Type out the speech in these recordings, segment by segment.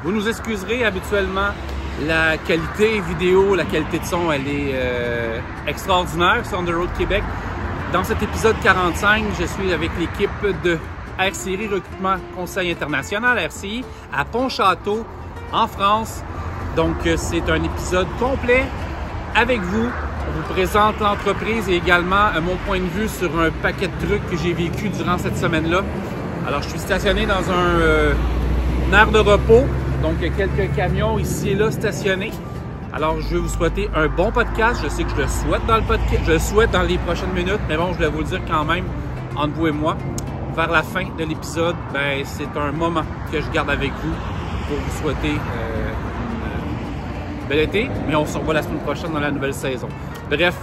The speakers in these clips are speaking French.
Vous nous excuserez, habituellement, la qualité vidéo, la qualité de son, elle est extraordinaire sur On The Road Québec. Dans cet épisode 45, je suis avec l'équipe de RCI Recrutement Conseil International, RCI, à Pontchâteau, en France. Donc, c'est un épisode complet avec vous. On vous présente l'entreprise et également mon point de vue sur un paquet de trucs que j'ai vécu durant cette semaine-là. Alors, je suis stationné dans une aire de repos. Donc, il y a quelques camions ici et là stationnés. Alors, je vais vous souhaiter un bon podcast. Je sais que je le souhaite dans le podcast, je le souhaite dans les prochaines minutes, mais bon, je vais vous le dire quand même, entre vous et moi. Vers la fin de l'épisode, ben, c'est un moment que je garde avec vous pour vous souhaiter une bel été. Mais on se revoit la semaine prochaine dans la nouvelle saison. Bref,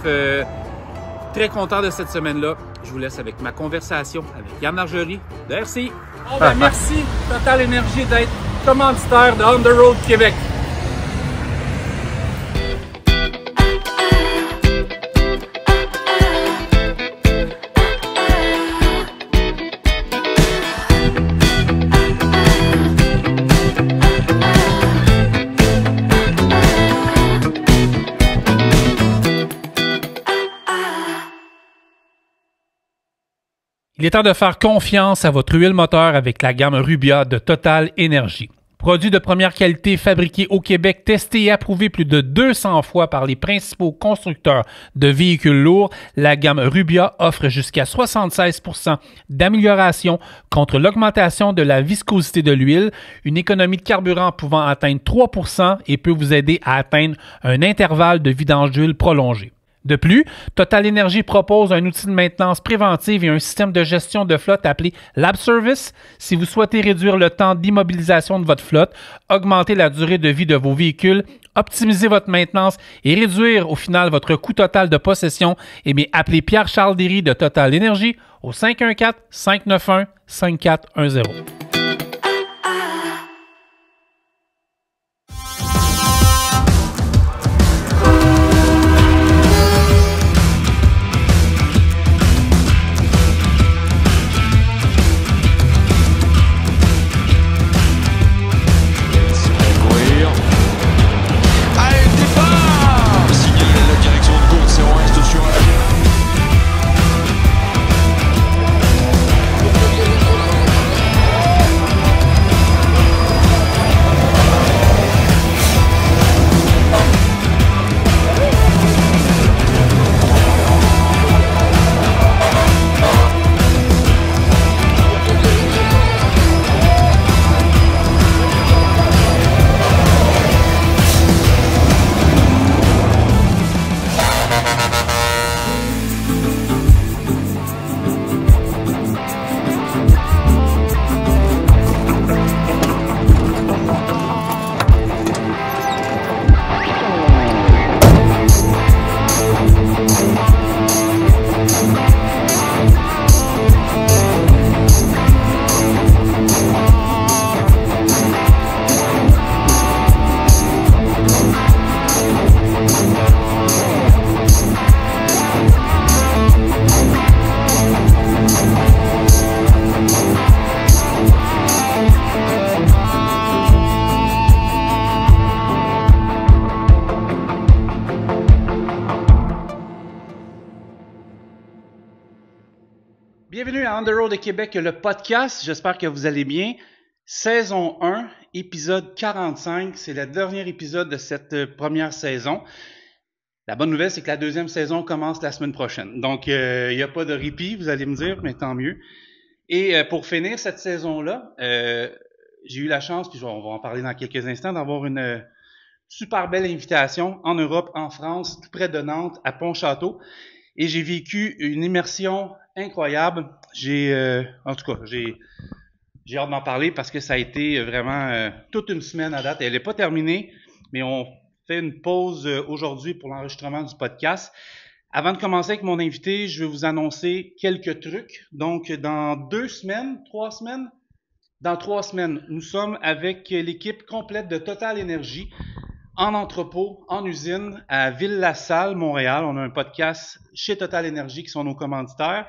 très content de cette semaine-là. Je vous laisse avec ma conversation avec Yann Margerie de RCI. Bon, ben, merci Total Énergie d'être commanditaire de On The Road Québec. Il est temps de faire confiance à votre huile moteur avec la gamme Rubia de Total Énergie. Produit de première qualité fabriqué au Québec, testé et approuvé plus de 200 fois par les principaux constructeurs de véhicules lourds, la gamme Rubia offre jusqu'à 76% d'amélioration contre l'augmentation de la viscosité de l'huile, une économie de carburant pouvant atteindre 3% et peut vous aider à atteindre un intervalle de vidange d'huile prolongé. De plus, Total Énergie propose un outil de maintenance préventive et un système de gestion de flotte appelé Lab Service. Si vous souhaitez réduire le temps d'immobilisation de votre flotte, augmenter la durée de vie de vos véhicules, optimiser votre maintenance et réduire au final votre coût total de possession, eh bien, appelez Pierre-Charles Derry de Total Énergie au 514-591-5410. Bienvenue à On The Road de Québec, le podcast. J'espère que vous allez bien. Saison 1, épisode 45. C'est le dernier épisode de cette première saison. La bonne nouvelle, c'est que la deuxième saison commence la semaine prochaine. Donc, il n'y a pas de répit, vous allez me dire, mais tant mieux. Et pour finir cette saison-là, j'ai eu la chance, puis on va en parler dans quelques instants, d'avoir une super belle invitation en Europe, en France, tout près de Nantes, à Pontchâteau. Et j'ai vécu une immersion incroyable. En tout cas, j'ai hâte d'en parler parce que ça a été vraiment toute une semaine à date. Elle n'est pas terminée, mais on fait une pause aujourd'hui pour l'enregistrement du podcast. Avant de commencer avec mon invité, je vais vous annoncer quelques trucs. Donc, dans 3 semaines, nous sommes avec l'équipe complète de Total Énergie en entrepôt, en usine, à Ville-la-Salle, Montréal. On a un podcast chez Total Énergie qui sont nos commanditaires.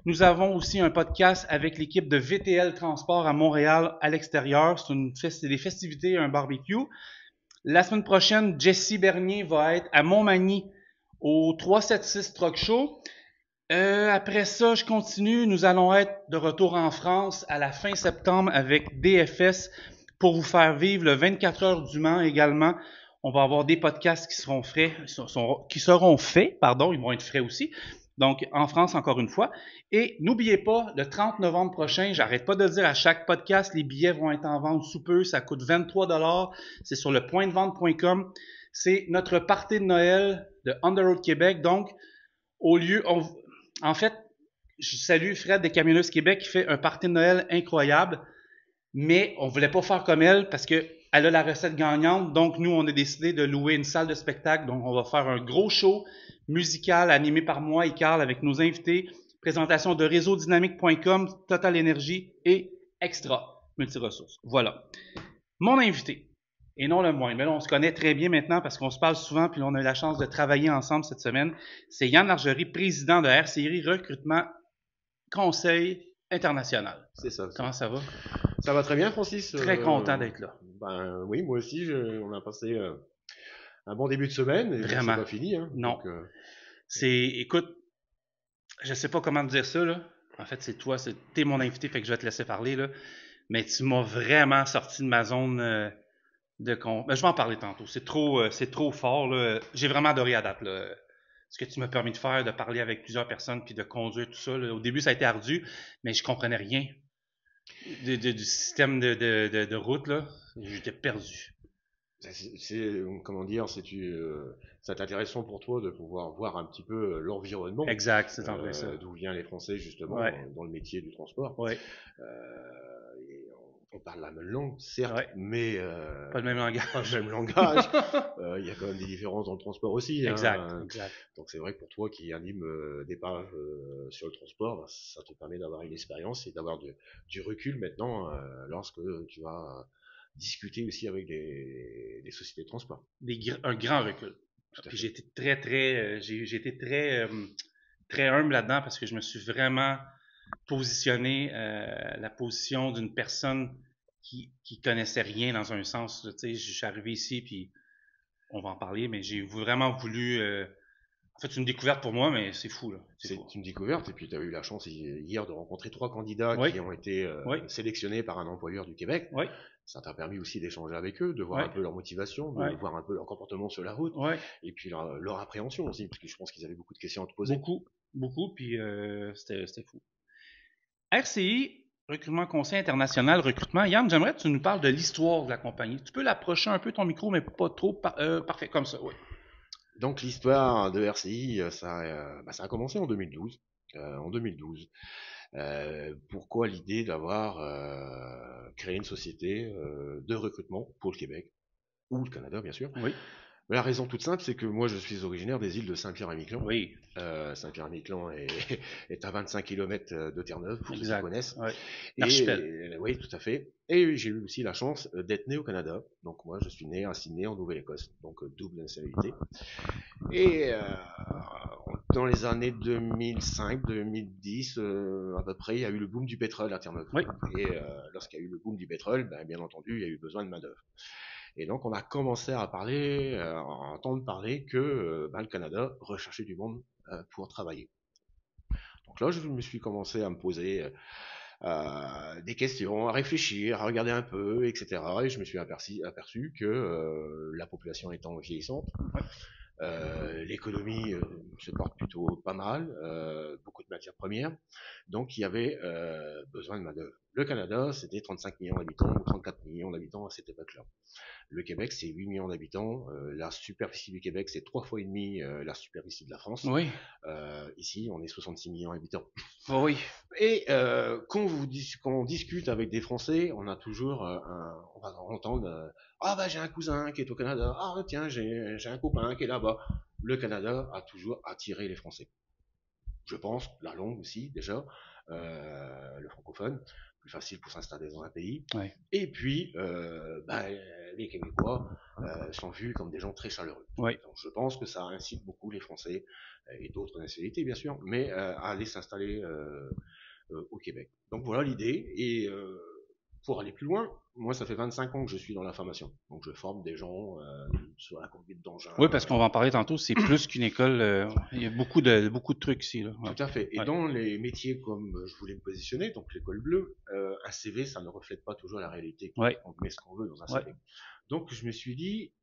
Nous avons aussi un podcast avec l'équipe de VTL Transport à Montréal à l'extérieur. C'est des festivités, un barbecue. La semaine prochaine, Jesse Bernier va être à Montmagny au 376 Truck Show. Après ça, je continue. Nous allons être de retour en France à la fin septembre avec DFS pour vous faire vivre le 24 heures du Mans également. On va avoir des podcasts qui seront faits, ils vont être frais aussi. Donc, en France, encore une fois. Et n'oubliez pas, le 30 novembre prochain, j'arrête pas de le dire à chaque podcast, les billets vont être en vente sous peu. Ça coûte 23 $. C'est sur le pointdevente.com. C'est notre party de Noël de Underroad Québec. Donc, en fait, je salue Fred des Camionneuses Québec qui fait un party de Noël incroyable, mais on voulait pas faire comme elle parce que elle a la recette gagnante. Donc, nous, on a décidé de louer une salle de spectacle. Donc, on va faire un gros show musical animé par moi et Carl avec nos invités. Présentation de réseaudynamique.com, Total Énergie et Extra Multiressources. Voilà. Mon invité, et non le moindre, mais là, on se connaît très bien maintenant parce qu'on se parle souvent puis là, on a eu la chance de travailler ensemble cette semaine. C'est Yann Largerie, président de RCI Recrutement Conseil International. C'est ça. Comment ça va? Ça va très bien, Francis. Très content d'être là. Ben oui, moi aussi, on a passé un bon début de semaine. Et vraiment. C'est pas fini. Hein, non. Donc, écoute, je sais pas comment te dire ça, là. En fait, c'est toi, t'es mon invité, fait que je vais te laisser parler, là. Mais tu m'as vraiment sorti de ma zone de con. Ben, je vais en parler tantôt. C'est trop fort, là. J'ai vraiment adoré à date, là. Ce que tu m'as permis de faire, de parler avec plusieurs personnes puis de conduire tout ça. Là. Au début, ça a été ardu, mais je comprenais rien du système de route, là. J'étais perdu. Comment dire, c'est intéressant pour toi de pouvoir voir un petit peu l'environnement. Exact, c'est en vrai ça. D'où viennent les Français, justement, dans le métier du transport. Ouais. On parle la même langue, certes, mais pas le même langage. Pas le même langage. Il y a quand même des différences dans le transport aussi. Exact, hein. exact. Donc c'est vrai que pour toi qui anime des pages sur le transport, bah, ça te permet d'avoir une expérience et d'avoir du recul maintenant lorsque tu vas discuter aussi avec des sociétés de transport. Un grand recul. Puis j'ai été très humble là-dedans parce que je me suis vraiment positionner la position d'une personne qui connaissait rien dans un sens. Tu sais, je suis arrivé ici, puis on va en parler, mais j'ai vraiment voulu... en fait, c'est une découverte pour moi, mais c'est fou. Là. C'est une découverte, et puis tu as eu la chance hier de rencontrer 3 candidats qui ont été sélectionnés par un employeur du Québec. Oui. Ça t'a permis aussi d'échanger avec eux, de voir un peu leur motivation, de voir un peu leur comportement sur la route, et puis leur appréhension aussi, parce que je pense qu'ils avaient beaucoup de questions à te poser. Beaucoup, puis c'était fou. RCI, Recrutement Conseil International, Recrutement. Yann, j'aimerais que tu nous parles de l'histoire de la compagnie. Tu peux l'approcher un peu ton micro, mais pas trop. Parfait, comme ça, oui. Donc l'histoire de RCI, ça a commencé en 2012. Pourquoi l'idée d'avoir créé une société de recrutement pour le Québec, ou le Canada bien sûr. Oui. Mais la raison toute simple, c'est que moi je suis originaire des îles de Saint-Pierre-et-Miquelon. Oui. Saint-Pierre-et-Miquelon est à 25 km de Terre-Neuve, pour ceux qui connaissent. Ouais. Oui, tout à fait. Et j'ai eu aussi la chance d'être né au Canada. Donc moi je suis né à Sydney en Nouvelle-Écosse, donc double nationalité. Et dans les années 2005-2010, à peu près, il y a eu le boom du pétrole à Terre-Neuve. Oui. Et lorsqu'il y a eu le boom du pétrole, bien entendu, il y a eu besoin de main-d'œuvre. Et donc, on a commencé à entendre parler que le Canada recherchait du monde pour travailler. Donc là, je me suis commencé à me poser des questions, à réfléchir, à regarder un peu, etc. Et je me suis aperçu que la population étant vieillissante, l'économie se porte plutôt pas mal, beaucoup de matières premières, donc il y avait besoin de main-d'œuvre. Le Canada, c'était 35 millions d'habitants ou 34 millions d'habitants à cette époque-là. Le Québec, c'est 8 millions d'habitants. La superficie du Québec, c'est 3 fois et demi la superficie de la France. Oui. Ici, on est 66 millions d'habitants. Oui. Et quand on discute avec des Français, on a toujours, on va entendre ah bah j'ai un cousin qui est au Canada. Ah tiens, j'ai un copain qui est là-bas. Le Canada a toujours attiré les Français. Je pense, la langue aussi déjà, le francophone. plus facile pour s'installer dans un pays. Ouais. Et puis, les Québécois sont vus comme des gens très chaleureux. Ouais. Donc, je pense que ça incite beaucoup les Français et d'autres nationalités, bien sûr, mais à aller s'installer au Québec. Donc voilà l'idée. Et pour aller plus loin, moi, ça fait 25 ans que je suis dans l'information. Donc, je forme des gens sur la conduite d'engins. Oui, parce qu'on va en parler tantôt, c'est plus qu'une école. Il y a beaucoup de trucs ici. Là. Ouais. Tout à fait. Et Ouais. dans les métiers comme je voulais me positionner, donc l'école bleue, un CV, ça ne reflète pas toujours la réalité. Ouais. On met ce qu'on veut dans un Ouais. CV. Donc, je me suis dit,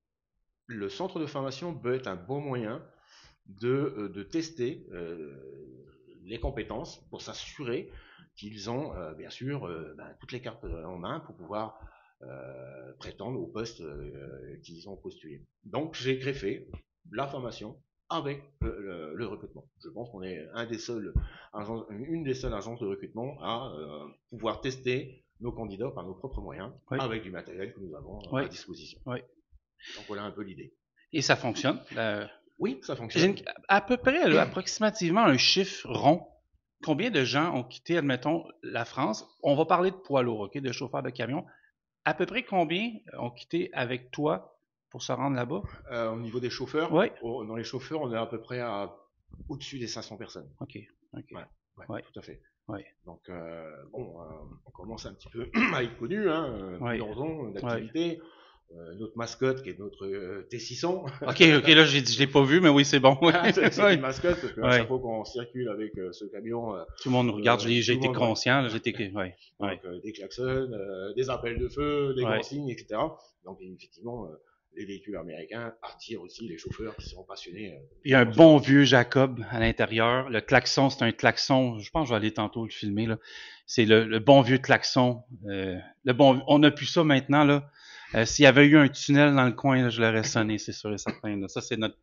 le centre de formation peut être un bon moyen de tester les compétences pour s'assurer qu'ils ont bien sûr toutes les cartes en main pour pouvoir prétendre au poste qu'ils ont postulé. Donc j'ai greffé la formation avec le recrutement. Je pense qu'on est une des seules agences de recrutement à pouvoir tester nos candidats par nos propres moyens, Oui. avec du matériel que nous avons Oui. à disposition. Oui. Donc voilà un peu l'idée. Et ça fonctionne. Oui, ça J'ai fonctionne. à peu près, là, approximativement, un chiffre rond. Combien de gens ont quitté, admettons, la France? On va parler de poids lourds, OK, de chauffeurs de camion. À peu près combien ont quitté avec toi pour se rendre là-bas? Au niveau des chauffeurs, Oui. dans les chauffeurs, on est à peu près au-dessus des 500 personnes. OK. OK. Ouais, tout à fait. Ouais. Donc, on commence un petit peu à être connu, hein, plus Ouais. ans d'activité. Notre mascotte qui est notre T600. OK, là, je l'ai pas vu, mais oui, c'est bon. C'est Ouais. une mascotte parce qu'à Ouais. chaque fois qu'on circule avec ce camion, Tout le monde nous regarde, j'ai tout le été monde, conscient, là, j'ai été, ouais. donc, des klaxons, des appels de feu, des Ouais. grands signes, etc. Donc, effectivement, les véhicules américains attirent aussi les chauffeurs qui sont passionnés. Il y a un bon vieux Jacob à l'intérieur. Le klaxon, c'est un klaxon. Je pense que je vais aller tantôt le filmer, là. C'est le bon vieux klaxon. On n'a plus ça maintenant, là. S'il y avait eu un tunnel dans le coin, là, je l'aurais sonné, c'est sûr et certain. Là. Ça, c'est notre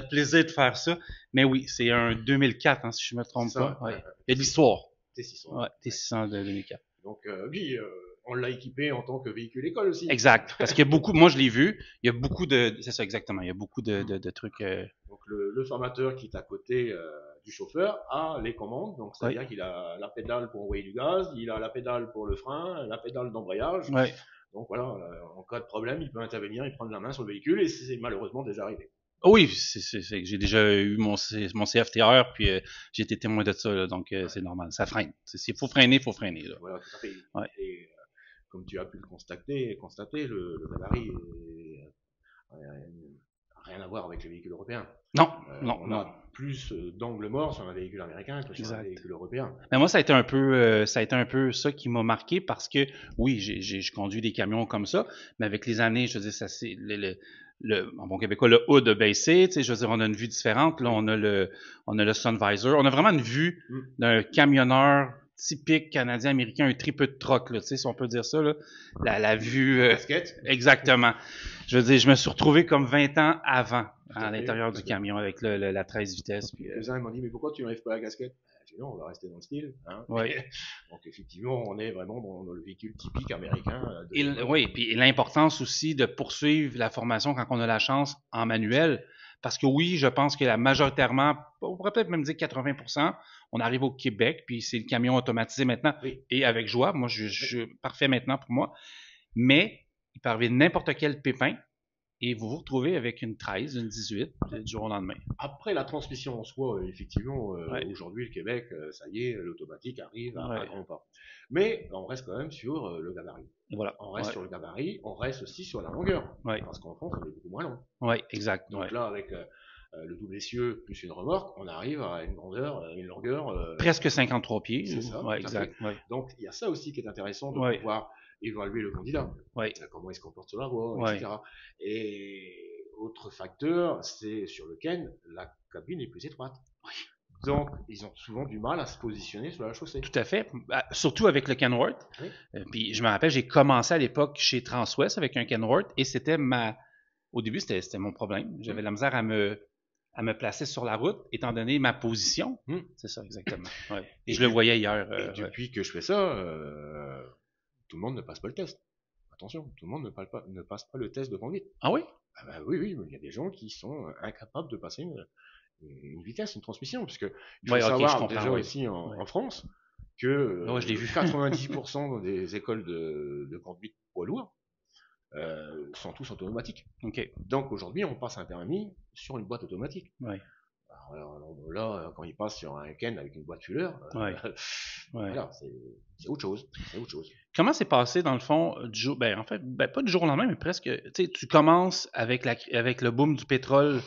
plaisir de faire ça. Mais oui, c'est un 2004, hein, si je me trompe pas. Ouais. Il y a de l'histoire. T600. Ouais, T600 de 2004. Donc, oui, on l'a équipé en tant que véhicule école aussi. Exact. Parce qu'il y a beaucoup, moi je l'ai vu, il y a beaucoup c'est ça exactement, il y a beaucoup de trucs. Donc, le formateur qui est à côté du chauffeur a les commandes. Donc, c'est-à-dire qu'il a la pédale pour envoyer du gaz, il a la pédale pour le frein, la pédale d'embrayage. Ouais. Donc voilà, en cas de problème, il peut intervenir, il prend la main sur le véhicule et c'est malheureusement déjà arrivé. Oui, j'ai déjà eu mon CFTR, puis j'ai été témoin de ça, là, donc c'est normal, ça freine. S'il faut freiner, il faut freiner. Là. Voilà, tout à fait. Ouais. Et comme tu as pu le constater, le gabarit rien à voir avec les véhicules européens. Non, on a plus d'angle mort sur un véhicule américain que sur un véhicule européen. Mais moi, ça a été un peu ça qui m'a marqué parce que oui, je conduis des camions comme ça, mais avec les années, je veux dire, ça c'est en bon québécois, le hood a baissé, tu sais, je veux dire, on a une vue différente. Là, on a le sun visor. On a vraiment une vue d'un camionneur typique canadien-américain, un triple de troc, là, tu sais, si on peut dire ça, là. La vue... Casquette. Exactement. Je veux dire, je me suis retrouvé comme 20 ans avant, à l'intérieur du camion, avec la 13 vitesses. Puis, quelques-uns m'ont dit, mais pourquoi tu n'enlèves pas la casquette? Non, on va rester dans le style. Hein. Oui. Donc effectivement, on est vraiment dans le véhicule typique américain. Oui, puis l'importance aussi de poursuivre la formation quand on a la chance en manuel. Parce que oui, je pense que majoritairement, on pourrait peut-être même dire 80%, on arrive au Québec, puis c'est le camion automatisé maintenant, et avec joie. Moi, je parfait maintenant pour moi. Mais il peut arriver n'importe quel pépin, et vous vous retrouvez avec une 13, une 18 du jour au lendemain. Après la transmission en soi, effectivement, aujourd'hui, le Québec, ça y est, l'automatique arrive à grands pas. Mais on reste quand même sur le gabarit. Voilà. On reste sur le gabarit, on reste aussi sur la longueur. Parce qu'en France, on est beaucoup moins long. Oui, exact. Donc là, avec le double essieu plus une remorque, on arrive à une longueur... presque 53 pieds. C'est ça. Ouais, exact. Ouais. Donc il y a ça aussi qui est intéressant de pouvoir évaluer le candidat. Comment il se comporte sur la voie, etc. Et autre facteur, c'est sur le Ken, la cabine est plus étroite. Donc, ils ont souvent du mal à se positionner sur la chaussée. Tout à fait. Surtout avec le Kenworth. Puis je me rappelle, j'ai commencé à l'époque chez Transwest avec un Kenworth et c'était au début, c'était mon problème. J'avais de la misère à me placer sur la route, étant donné ma position. C'est ça, exactement. Et je le voyais hier. Et depuis que je fais ça, tout le monde ne passe pas le test. Attention, tout le monde ne passe pas le test de conduite. Ah oui? Oui, il y a des gens qui sont incapables de passer une vitesse, une transmission, puisque il faut savoir déjà aussi en France que Ouais, je l'ai vu. 90% des écoles de conduite poids lourd sont tous automatiques. OK. Donc aujourd'hui, on passe un permis sur une boîte automatique. Ouais. Alors, là, quand il passe sur un Ken avec une boîte fuller, Ouais. Ouais. voilà, c'est autre chose. C'est autre chose. Comment c'est passé dans le fond du jour, en fait, pas du jour au lendemain, mais presque, tu sais, tu commences avec le boom du pétrole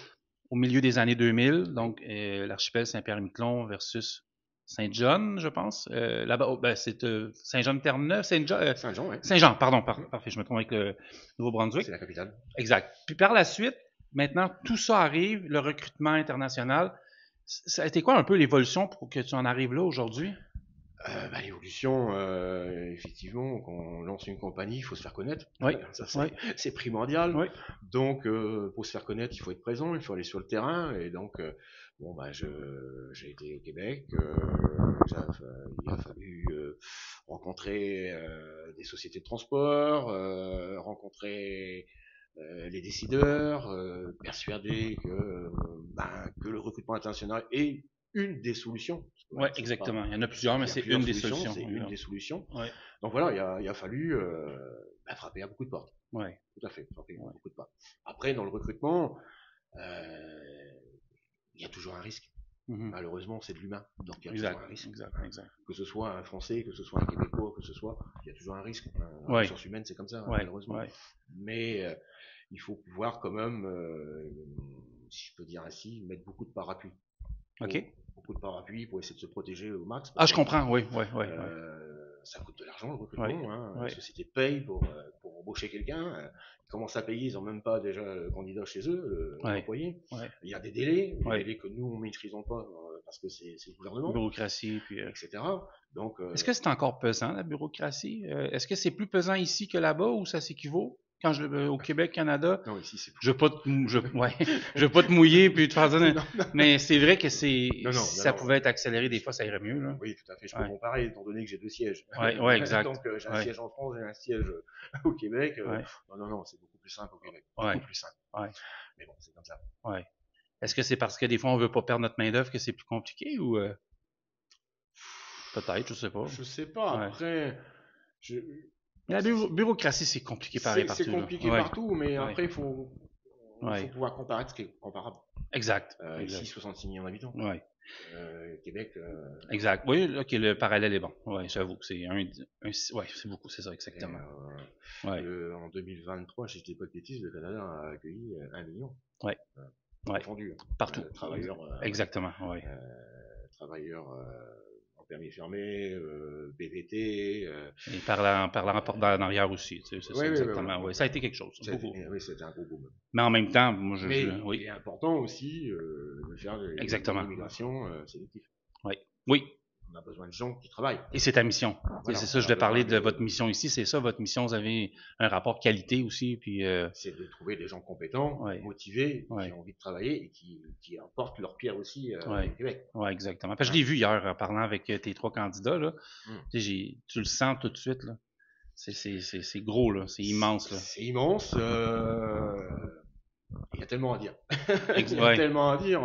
au milieu des années 2000, donc l'archipel Saint-Pierre-et-Miquelon versus Saint-John, je pense. Là-bas, c'est Saint-Jean-de-Terre-Neuve, Saint-Jean, ouais. Saint-Jean, pardon, parfait, je me trompe avec le Nouveau-Brunswick. C'est la capitale. Exact. Puis par la suite, maintenant, tout ça arrive, le recrutement international. Ça a été quoi un peu l'évolution pour que tu en arrives là aujourd'hui? L'évolution, effectivement, quand on lance une compagnie, il faut se faire connaître. Oui. Ça, c'est primordial. Oui. Donc, pour se faire connaître, il faut être présent, il faut aller sur le terrain. Et donc, j'ai été au Québec. Il a fallu rencontrer des sociétés de transport, rencontrer les décideurs, persuader que le recrutement international est une des solutions. Oui, exactement. Il y en a plusieurs, mais c'est une des solutions. C'est une des solutions. Ouais. Donc voilà, il a fallu frapper à beaucoup de portes. Oui. Tout à fait, frapper à beaucoup de portes. Après, dans le recrutement, il y a toujours un risque. Malheureusement, c'est de l'humain. Donc il y a toujours un risque. Exact. Que ce soit un Français, que ce soit un Québécois, il y a toujours un risque. La ressource humaine, c'est comme ça, malheureusement. Mais il faut pouvoir quand même, si je peux dire ainsi, mettre beaucoup de parapluies. OK. Beaucoup de parapluies pour essayer de se protéger au max. Je comprends, oui. Ça coûte de l'argent le recrutement. Les sociétés payent pour embaucher quelqu'un. Ils commencent à payer, ils n'ont même pas déjà le candidat chez eux, l'employé. Il y a des délais, délais que nous, on ne maîtrisons pas parce que c'est le gouvernement. Bureaucratie, puis etc. Donc, est-ce que c'est encore pesant, la bureaucratie? Est-ce que c'est plus pesant ici que là-bas ou ça s'équivaut? Au Québec, Canada, non, ici, c'est plus... je veux pas te mouiller puis te faire dire, mais c'est vrai que ça pouvait être accéléré des fois, ça irait mieux, là. Oui, tout à fait. Je peux comparer, étant donné que j'ai 2 sièges. Oui, exact. Donc, j'ai un siège en France et un siège au Québec. Non, c'est beaucoup plus simple au Québec. Beaucoup plus simple. Mais bon, c'est comme ça. Est-ce que c'est parce que des fois, on veut pas perdre notre main-d'œuvre que c'est plus compliqué ou peut-être, je sais pas. Je sais pas. Après, la bureaucratie, c'est compliqué pareil partout. C'est compliqué partout, mais après, il faut pouvoir comparer ce qui est comparable. Exact. Ici, 66 millions d'habitants. Québec. Exact. Oui, ok, le parallèle est bon. Oui, j'avoue que c'est c'est beaucoup, c'est ça, exactement. En 2023, si je dis pas de bêtises, le Canada a accueilli 1 million. Confondu. Partout. Travailleurs. Exactement. Travailleurs permis fermé, BVT. Et par la porte en arrière aussi, c'est ça, exactement. Ça a été quelque chose. Oui, c'était un gros boom. Mais en même temps, moi, il est important aussi de faire de l'immigration sélective. Oui. On a besoin de gens qui travaillent. Et c'est ta mission. Voilà, c'est ça, je vais parler de votre mission ici. C'est ça, votre mission. Vous avez un rapport qualité aussi. Puis, c'est de trouver des gens compétents, motivés, qui ont envie de travailler et qui apportent leur pierre aussi au Québec. Oui, exactement. Je l'ai vu hier en parlant avec tes 3 candidats. Là. Tu le sens tout de suite. Là. C'est gros, là. C'est immense. Là. C'est immense. Il y a tellement à dire. Il y a tellement à dire.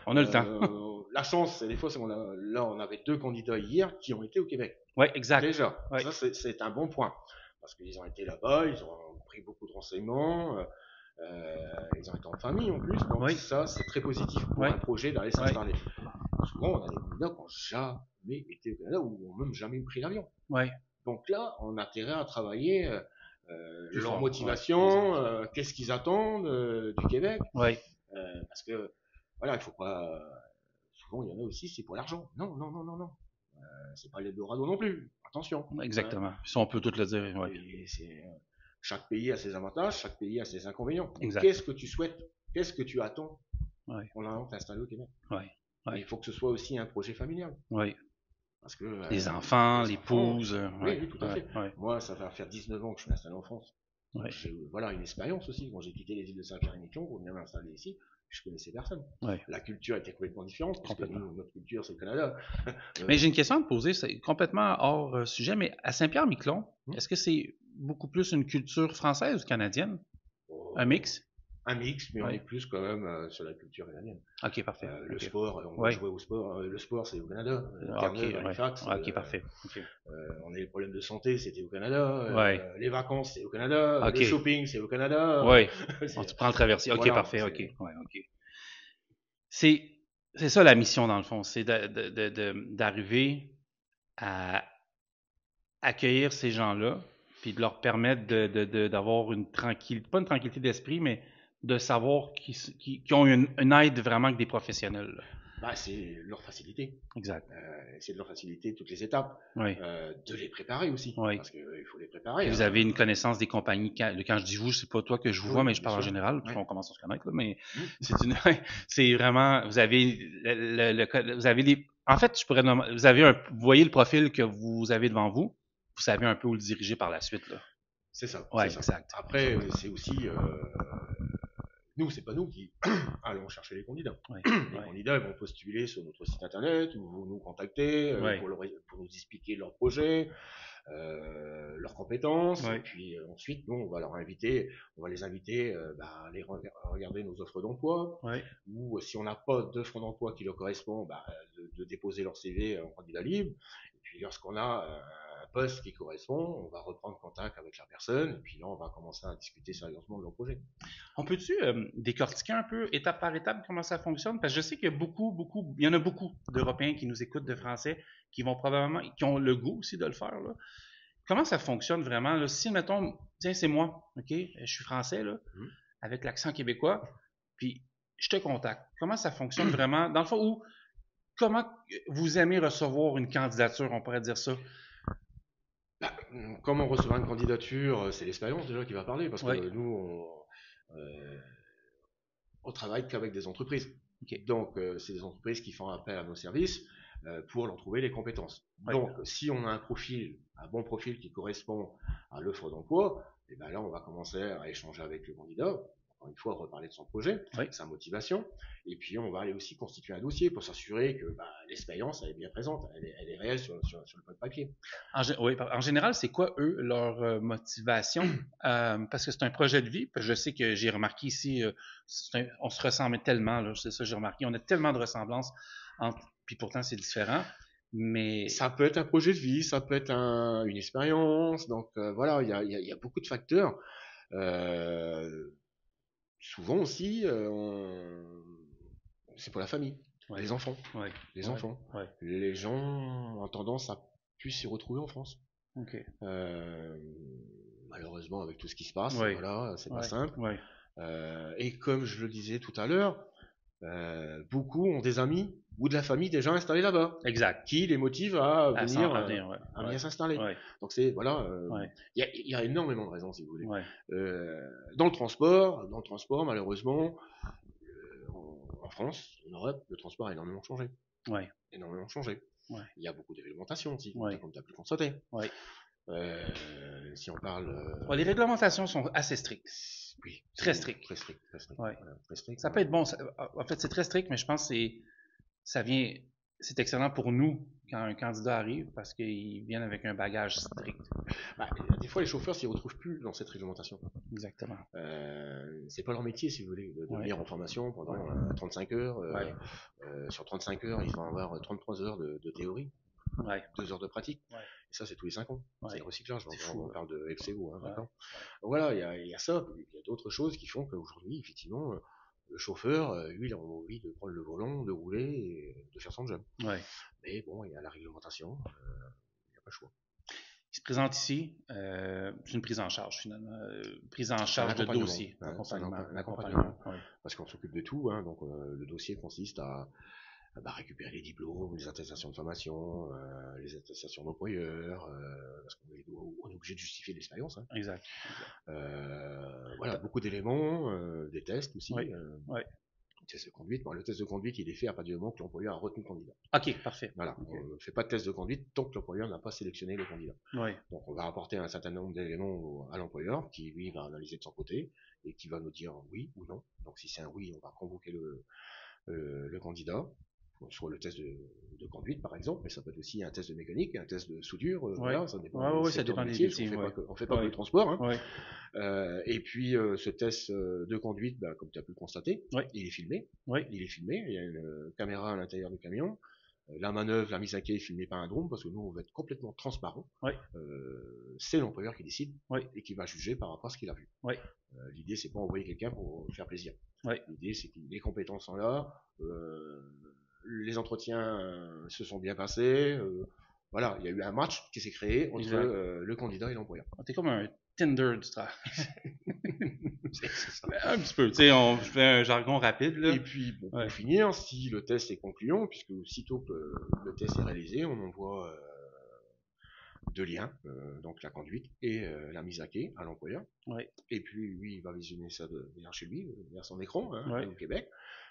On a le temps. La chance, des fois, on avait 2 candidats hier qui ont été au Québec. Oui, exact. Déjà, ça c'est un bon point. Parce qu'ils ont été là-bas, ils ont pris beaucoup de renseignements, ils ont été en famille en plus. Donc ça, c'est très positif pour un projet d'aller s'installer. Souvent, on a des candidats qui n'ont jamais été au Canada ou n'ont même jamais pris l'avion. Donc là, on a intérêt à travailler leur motivation, qu'est-ce qu'ils attendent du Québec. Parce que, voilà, il faut pas... Souvent, il y en a aussi, c'est pour l'argent. Non. C'est pas l'Eldorado non plus. Attention. Exactement. Ça, on peut tout le dire. Chaque pays a ses avantages, chaque pays a ses inconvénients. Qu'est-ce que tu souhaites? Qu'est-ce que tu attends en allant t'installer au Québec? Il faut que ce soit aussi un projet familial. Parce que, les enfants, l'épouse. Oui, tout à fait. Moi, ça va faire 19 ans que je suis installé en France. J'ai une expérience aussi. Quand j'ai quitté les îles de Saint-Pierre-et-Miquelon pour venir m'installer ici, je connaissais personne. La culture était complètement différente. Parce que nous, notre culture, c'est le Canada. Mais j'ai une question à te poser, c'est complètement hors sujet, mais à Saint-Pierre-Miquelon, est-ce que c'est beaucoup plus une culture française ou canadienne? Un mix? un mix, mais on Ouais. est plus quand même sur la culture iranienne. Ok, parfait. Le Ok. sport, on va Ouais. jouer au sport. Le sport, c'est au Canada. Ok, Terre-Neuve, ouais. Halifax. Ok, parfait. Ok. On a les problèmes de santé, c'était au Canada. Ouais. Les vacances, c'est au Canada. Le Ok. shopping, c'est au Canada. Ouais. On C'est- tu prends le traversier. Ok, voilà. parfait. Ok. Ouais, ok. C'est, c'est ça la mission dans le fond, c'est d'arriver à accueillir ces gens-là, puis de leur permettre d'avoir une tranquillité, pas une tranquillité d'esprit, mais de savoir qu'ils ont une aide vraiment que des professionnels. Là. Bah, c'est leur facilité. Exact. C'est de leur faciliter toutes les étapes. Oui. De les préparer aussi. Oui. Parce qu'il faut les Puis préparer. vous Hein. avez une connaissance des compagnies. Quand je dis vous, c'est pas toi que je vous vois, Oui, mais je bien parle en sûr. général, puis Ouais. on commence à se connaître. Là, mais Mm. c'est vraiment, vous avez vous avez en fait, vous avez vous voyez le profil que vous avez devant vous, vous savez un peu où le diriger par la suite. Là. C'est ça. Ouais, C'est ça. exact. Après, c'est aussi. Nous, c'est pas nous qui allons chercher les candidats. Ouais, Les ouais, candidats vont postuler sur notre site internet ou vont nous contacter ouais, pour nous expliquer leur projet, leurs compétences. Et ouais. puis ensuite, nous, on va les inviter à aller regarder nos offres d'emploi. Ouais. Ou si on n'a pas d'offre d'emploi qui leur correspond, de déposer leur CV en candidat libre. Et puis lorsqu'on a un poste qui correspond, on va reprendre contact avec la personne. Et puis là, on va commencer à discuter sérieusement de leur projet. On peut-tu décortiquer un peu, étape par étape, comment ça fonctionne? Parce que je sais qu'il y a il y en a beaucoup d'Européens qui nous écoutent, de Français, qui vont probablement, qui ont le goût aussi de le faire, là. Comment ça fonctionne vraiment, là? Si, mettons, tiens, c'est moi, OK? Je suis français, là, Mmh. avec l'accent québécois, puis je te contacte. Comment ça fonctionne vraiment? Dans le fond, comment vous aimez recevoir une candidature, on pourrait dire ça? Comment recevoir une candidature, c'est l'expérience déjà qui va parler, parce que Oui, nous, on travaille qu'avec des entreprises. OK. Donc, c'est des entreprises qui font appel à nos services pour leur trouver les compétences. Oui, Donc, si on a un bon profil qui correspond à l'offre d'emploi, et ben là, on va commencer à échanger avec le candidat. Encore une fois, reparler de son projet, oui. sa motivation, et puis on va aller aussi constituer un dossier pour s'assurer que l'expérience elle est bien présente, elle est réelle sur le papier. Oui, en général, c'est quoi, eux, leur motivation? Parce que c'est un projet de vie. Je sais que j'ai remarqué ici, on se ressemble tellement, là, c'est ça j'ai remarqué. On a tellement de ressemblances, puis pourtant c'est différent. Mais Ça peut être un projet de vie, ça peut être une expérience, donc voilà, il y a beaucoup de facteurs. Euh, Souvent aussi, c'est pour la famille, ouais, les enfants, ouais, les ouais, enfants. ouais. Les gens ont tendance à plus s'y retrouver en France. OK. Euh, Malheureusement, avec tout ce qui se passe, Ouais, voilà, c'est pas ouais, simple. ouais. Et comme je le disais tout à l'heure, beaucoup ont des amis ou de la famille déjà installés là-bas, Exact. qui les motive à venir, À venir, ouais, à ouais, venir s'installer. ouais, Donc c'est voilà, ouais, il y a énormément de raisons si vous voulez. ouais, Dans le transport, malheureusement, en France, en Europe, le transport a énormément changé. ouais, Énormément changé. ouais, Il y a beaucoup de réglementations aussi, ouais, comme tu as pu le constater. ouais. Si on parle, Ouais, les réglementations sont assez strictes. oui, Très strictes. très strict, très strict, Ouais. voilà, très strict. Ça peut être bon. En fait, c'est très strict, mais je pense que ça vient, c'est excellent pour nous quand un candidat arrive parce qu'ils viennent avec un bagage strict. Des fois, les chauffeurs s'y retrouvent plus dans cette réglementation. Exactement. C'est pas leur métier, si vous voulez, de Ouais. venir en formation pendant Ouais. 35 heures. Ouais. Sur 35 heures, ils vont avoir 33 heures de théorie, Ouais. 2 heures de pratique. Ouais. Et ça, c'est tous les 5 ans. Ouais. C'est le recyclage. C'est fou. On parle de FCO, hein, Ouais. maintenant. Donc voilà, il y a ça. Il y a d'autres choses qui font qu'aujourd'hui, effectivement, le chauffeur, lui, il a envie de prendre le volant, de rouler et de faire son job. Ouais. Mais bon, il y a la réglementation, il n'y a pas le choix. Il se présente ici, c'est une prise en charge finalement, prise en charge de dossier, Hein, un accompagnement. accompagnement. Ouais. Parce qu'on s'occupe de tout, hein, donc le dossier consiste à récupérer les diplômes, les attestations de formation, les attestations d'employeur, parce qu'on est obligé de justifier l'expérience. Hein. Exact. Voilà, beaucoup d'éléments, des tests aussi. Ouais. Ouais. Test de conduite. Bon, le test de conduite, il est fait à partir du moment que l'employeur a retenu le candidat. Ok, parfait. Voilà, Okay. on ne fait pas de test de conduite tant que l'employeur n'a pas sélectionné le candidat. Ouais. Donc on va apporter un certain nombre d'éléments à l'employeur qui lui va analyser de son côté et qui va nous dire oui ou non. Donc si c'est un oui, on va convoquer le candidat sur le test de conduite par exemple, mais ça peut être aussi un test de mécanique, un test de soudure, Ouais. voilà, ça dépend Ouais, du ouais, ça secteur dépend de des métier, parce métiers, qu'on ouais. on fait pas que Ouais. le transport, hein. Ouais. Et puis ce test de conduite, bah, comme tu as pu le constater, Ouais. il est filmé. Ouais. Il est filmé, il y a une caméra à l'intérieur du camion. La manœuvre, la mise à quai est filmée par un drone, parce que nous, on veut être complètement transparent. Ouais. C'est l'employeur qui décide Ouais. et qui va juger par rapport à ce qu'il a vu. Ouais. L'idée, c'est pas envoyer quelqu'un pour faire plaisir. Ouais. L'idée, c'est que les compétences sont là, les entretiens se sont bien passés. Voilà, il y a eu un match qui s'est créé entre le candidat et l'employeur. T'es comme un Tinder du travail. C'est ça. Un petit peu, tu sais, on fait un jargon rapide, là. Et puis, bon, pour finir, si le test est concluant, puisque aussitôt que le test est réalisé, on envoie deux liens, donc la conduite et la mise à quai à l'employeur. Ouais. Et puis, lui, il va visionner ça derrière chez lui, derrière son écran, hein, Ouais. au Québec.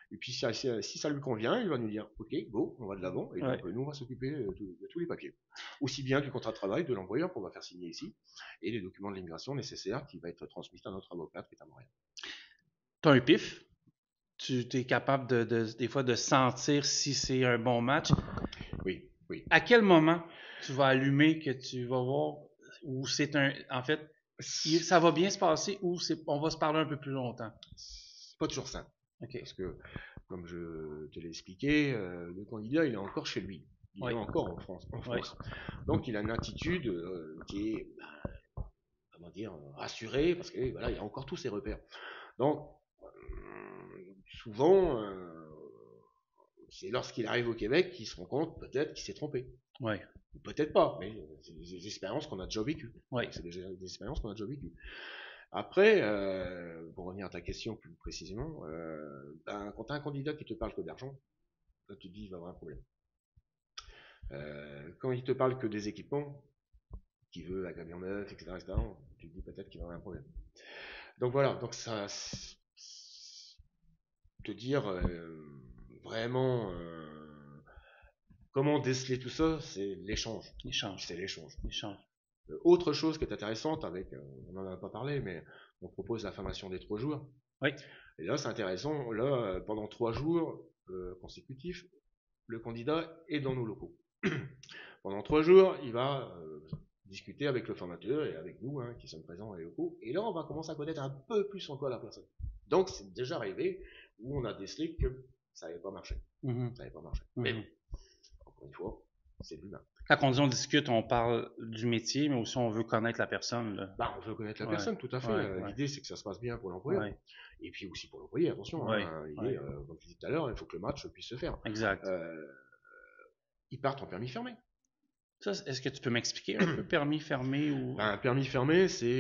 Et puis, si ça lui convient, il va nous dire, OK, go, on va de l'avant. Et donc, nous, on va s'occuper de tous les papiers. Aussi bien du contrat de travail de l'employeur qu'on va faire signer ici, et les documents de l'immigration nécessaires qui va être transmis à notre avocat qui est à Montréal. Tu as un pif. Tu es capable des fois de sentir si c'est un bon match. Oui, oui. À quel moment tu vas allumer que tu vas voir où c'est un... En fait, ça va bien se passer ou on va se parler un peu plus longtemps? C'est pas toujours simple. Okay. Parce que, comme je te l'ai expliqué, le candidat, il est encore chez lui. Il est encore en France. Donc, il a une attitude qui est, comment dire, rassurée, parce que voilà, il a encore tous ses repères. Donc, souvent, c'est lorsqu'il arrive au Québec qu'il se rend compte peut-être qu'il s'est trompé. Ouais. Peut-être pas, mais c'est des expériences qu'on a déjà vécues. Ouais. C'est des expériences qu'on a déjà vécues. Après, pour revenir à ta question plus précisément, quand tu as un candidat qui te parle que d'argent, là tu te dis il va y avoir un problème. Quand il te parle que des équipements, qui veut la camion neuf, etc., tu te dis peut-être qu'il va y avoir un problème. Donc voilà, donc ça, te dire vraiment comment déceler tout ça, c'est l'échange. C'est l'échange. Autre chose qui est intéressante, on n'en a pas parlé, mais on propose la formation des 3 jours. Oui. Et là, c'est intéressant. Là, pendant 3 jours consécutifs, le candidat est dans nos locaux. Pendant 3 jours, il va discuter avec le formateur et avec nous, hein, qui sommes présents dans les locaux. Et là, on va commencer à connaître un peu plus encore la personne. Donc, c'est déjà arrivé où on a décelé que ça n'avait pas marché. Ça n'avait pas marché. Mais encore une fois, c'est l'humain. Quand on discute, on parle du métier, mais aussi on veut connaître la personne. Là. On veut connaître la personne, tout à fait. L'idée, c'est que ça se passe bien pour l'employeur. Et puis aussi pour l'employé, attention. L'idée, comme je disais tout à l'heure, il faut que le match puisse se faire. Exact. Ils partent en permis fermé. Ça, est-ce que tu peux m'expliquer un peu permis fermé ou... Un permis fermé, c'est...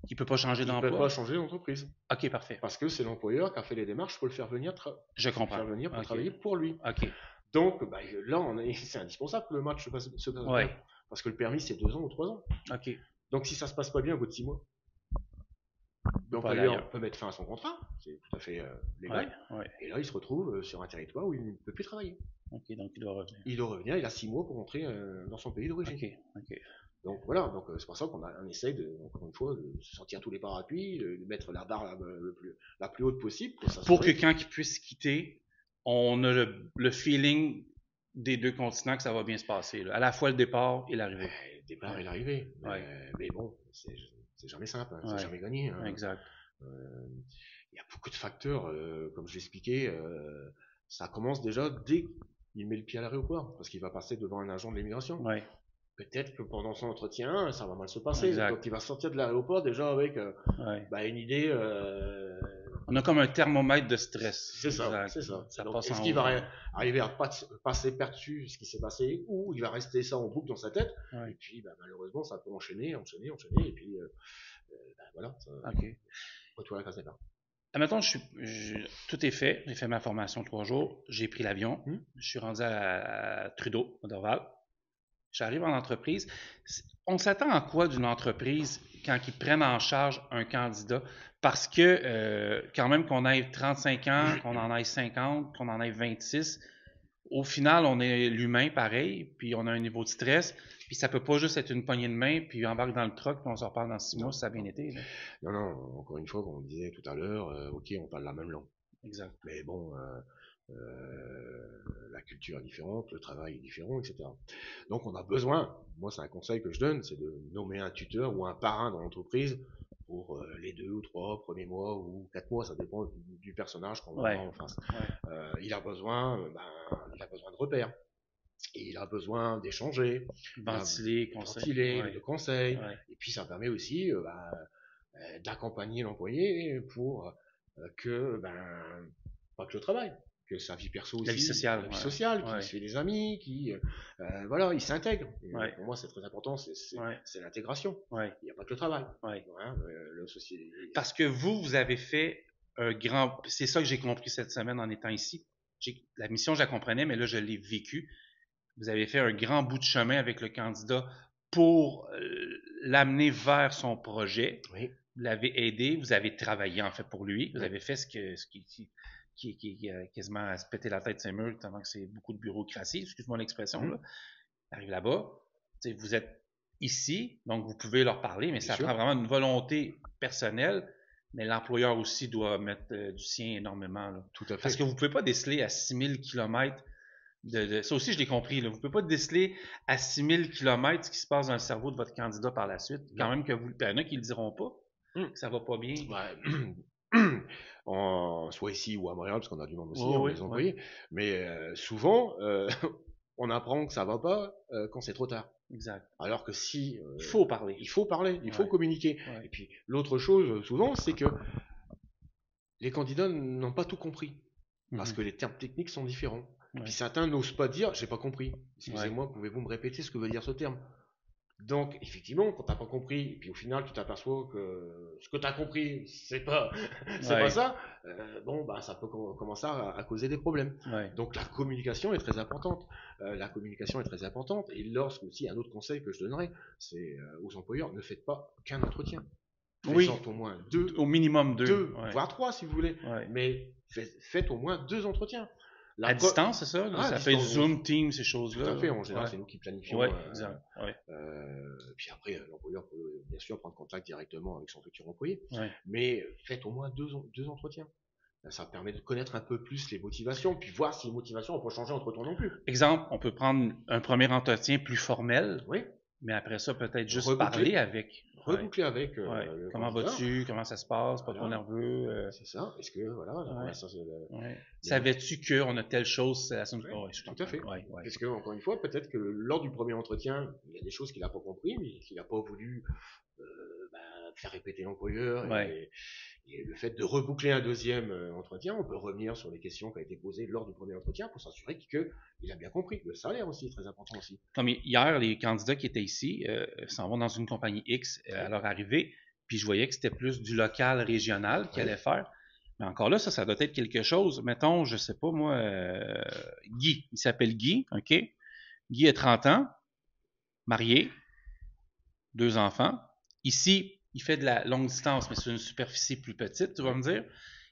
Il peut pas changer d'emploi? Il peut pas changer d'entreprise. Ok, parfait. Parce que c'est l'employeur qui a fait les démarches pour le faire venir, travailler pour lui. Ok. Donc là, c'est indispensable que le match se passe bien. Parce que le permis, c'est 2 ans ou 3 ans. Ok. Donc si ça se passe pas bien au bout de 6 mois, l'employeur peut mettre fin à son contrat, c'est tout à fait légal. Et là, il se retrouve sur un territoire où il ne peut plus travailler. Ok, donc il doit revenir. Il doit revenir, il a 6 mois pour rentrer dans son pays d'origine. Ok. Donc voilà, c'est pour ça qu'on essaye encore une fois, de sortir tous les parapluies, de mettre la barre la plus haute possible. Pour que quand il puisse quitter, on a le feeling des 2 continents que ça va bien se passer. Là. À la fois le départ et l'arrivée. Le départ et l'arrivée. Mais bon, c'est jamais simple, hein, c'est jamais gagné. Hein. Exact. Il y a beaucoup de facteurs, comme je l'expliquais, ça commence déjà dès qu'il met le pied à l'aéroport, parce qu'il va passer devant un agent de l'immigration. Peut-être que pendant son entretien, ça va mal se passer. Donc il va sortir de l'aéroport déjà avec une idée. On a comme un thermomètre de stress. C'est ça. Est-ce qu'il va arriver à passer par-dessus ce qui s'est passé, ou il va rester ça en boucle dans sa tête, et puis malheureusement ça peut enchaîner, et puis voilà. Retour à la case départ. Admettons, tout est fait. J'ai fait ma formation 3 jours. J'ai pris l'avion. Je suis rendu à Trudeau, à Dorval. J'arrive en entreprise. On s'attend à quoi d'une entreprise quand ils prennent en charge un candidat? Parce que quand même qu'on ait 35 ans, qu'on en ait 50, qu'on en ait 26, au final, on est l'humain pareil, puis on a un niveau de stress, puis ça peut pas juste être une poignée de main, puis on embarque dans le truck, puis on se reparle dans 6 mois si ça a bien été. Là. Non, encore une fois, comme on disait tout à l'heure, ok, on parle la même langue. Exact. Mais bon, la culture est différente, le travail est différent, etc. Donc on a besoin, moi c'est un conseil que je donne, c'est de nommer un tuteur ou un parrain dans l'entreprise pour les 2 ou 3 premiers mois ou 4 mois, ça dépend du personnage qu'on va avoir en face. Il a besoin de repères. Et il a besoin d'échanger, ventiler, de conseils. Et puis ça permet aussi d'accompagner l'employé pour que, pas que le travail, que sa vie perso aussi, la vie sociale, qu'il se fait des amis, il s'intègre. Pour moi, c'est très important, c'est l'intégration. Il n'y a pas que le travail. Parce que vous avez fait un grand... C'est ça que j'ai compris cette semaine en étant ici. La mission, je la comprenais, mais là, je l'ai vécue. Vous avez fait un grand bout de chemin avec le candidat pour l'amener vers son projet. Oui. Vous l'avez aidé, vous avez travaillé en fait pour lui. Vous avez fait ce qui est quasiment à se péter la tête ses murs, tellement que c'est beaucoup de bureaucratie, excuse-moi l'expression. Là. Arrive là-bas, vous êtes ici, donc vous pouvez leur parler, mais ça prend vraiment une volonté personnelle, mais l'employeur aussi doit mettre du sien énormément. Là. Tout à fait. Parce que vous ne pouvez pas déceler à 6000 km ça aussi, je l'ai compris. Là. Vous ne pouvez pas déceler à 6000 km ce qui se passe dans le cerveau de votre candidat par la suite. Quand même que vous... Il y en a qui ne le diront pas, que ça ne va pas bien. Soit ici ou à Montréal, parce qu'on a du monde aussi, les employés. Mais souvent, on apprend que ça ne va pas quand c'est trop tard. Exact. Alors que si... il faut parler. Il faut communiquer. Et puis, l'autre chose, souvent, c'est que les candidats n'ont pas tout compris. Parce que les termes techniques sont différents. Puis certains n'osent pas dire, j'ai pas compris. Excusez-moi, pouvez-vous me répéter ce que veut dire ce terme? Donc, effectivement, quand t'as pas compris, et puis au final, tu t'aperçois que ce que t'as compris, c'est pas ça, ça peut commencer à causer des problèmes. Donc, la communication est très importante. Et lorsque, aussi, un autre conseil que je donnerais, c'est aux employeurs, ne faites pas qu'un entretien. Faites au moins 2. Au minimum 2. Voire 3 si vous voulez. Mais faites au moins 2 entretiens. À distance, c'est ça? Ça fait Zoom, Teams, ces choses-là. Tout à fait, en général, c'est nous qui planifions. Exact. Puis après, l'employeur peut bien sûr prendre contact directement avec son futur employé. Mais faites au moins 2 entretiens. Ça permet de connaître un peu plus les motivations, puis voir si les motivations ont pas changé entre temps non plus. Exemple, on peut prendre un premier entretien plus formel. Mais après ça, peut-être juste parler avec. Reboucler avec. Comment vas-tu? Comment ça se passe? Pas trop nerveux. C'est ça. Est-ce que, savais-tu qu'on a telle chose? Tout à fait. Parce que, encore une fois, peut-être que lors du premier entretien, il y a des choses qu'il n'a pas compris, mais qu'il n'a pas voulu faire répéter l'employeur. Et le fait de reboucler un deuxième entretien, on peut revenir sur les questions qui ont été posées lors du premier entretien pour s'assurer qu'il a bien compris. Le salaire aussi est très important aussi. Comme hier, les candidats qui étaient ici s'en vont dans une compagnie X à leur arrivée, puis je voyais que c'était plus du local régional qu'ils allaient faire. Mais encore là, ça doit être quelque chose. Mettons, je sais pas moi, Guy. Il s'appelle Guy, OK? Guy a 30 ans, marié, 2 enfants. Ici, il fait de la longue distance, mais sur une superficie plus petite, tu vas me dire.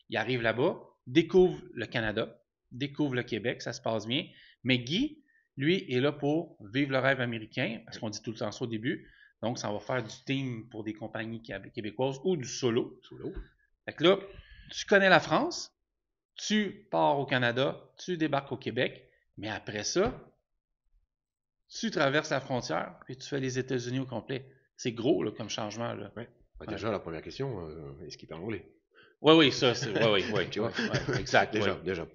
Il arrive là-bas, découvre le Canada, découvre le Québec, ça se passe bien. Mais Guy, lui, est là pour vivre le rêve américain, parce qu'on dit tout le temps ça au début. Donc, ça va faire du team pour des compagnies québécoises ou du solo. Fait que là, tu connais la France, tu pars au Canada, tu débarques au Québec, mais après ça, tu traverses la frontière, puis tu fais les États-Unis au complet. C'est gros là, comme changement. Là. Déjà, la première question, est-ce qu'il parle anglais? Oui, ça, c'est. Oui, tu vois. Exact. Déjà.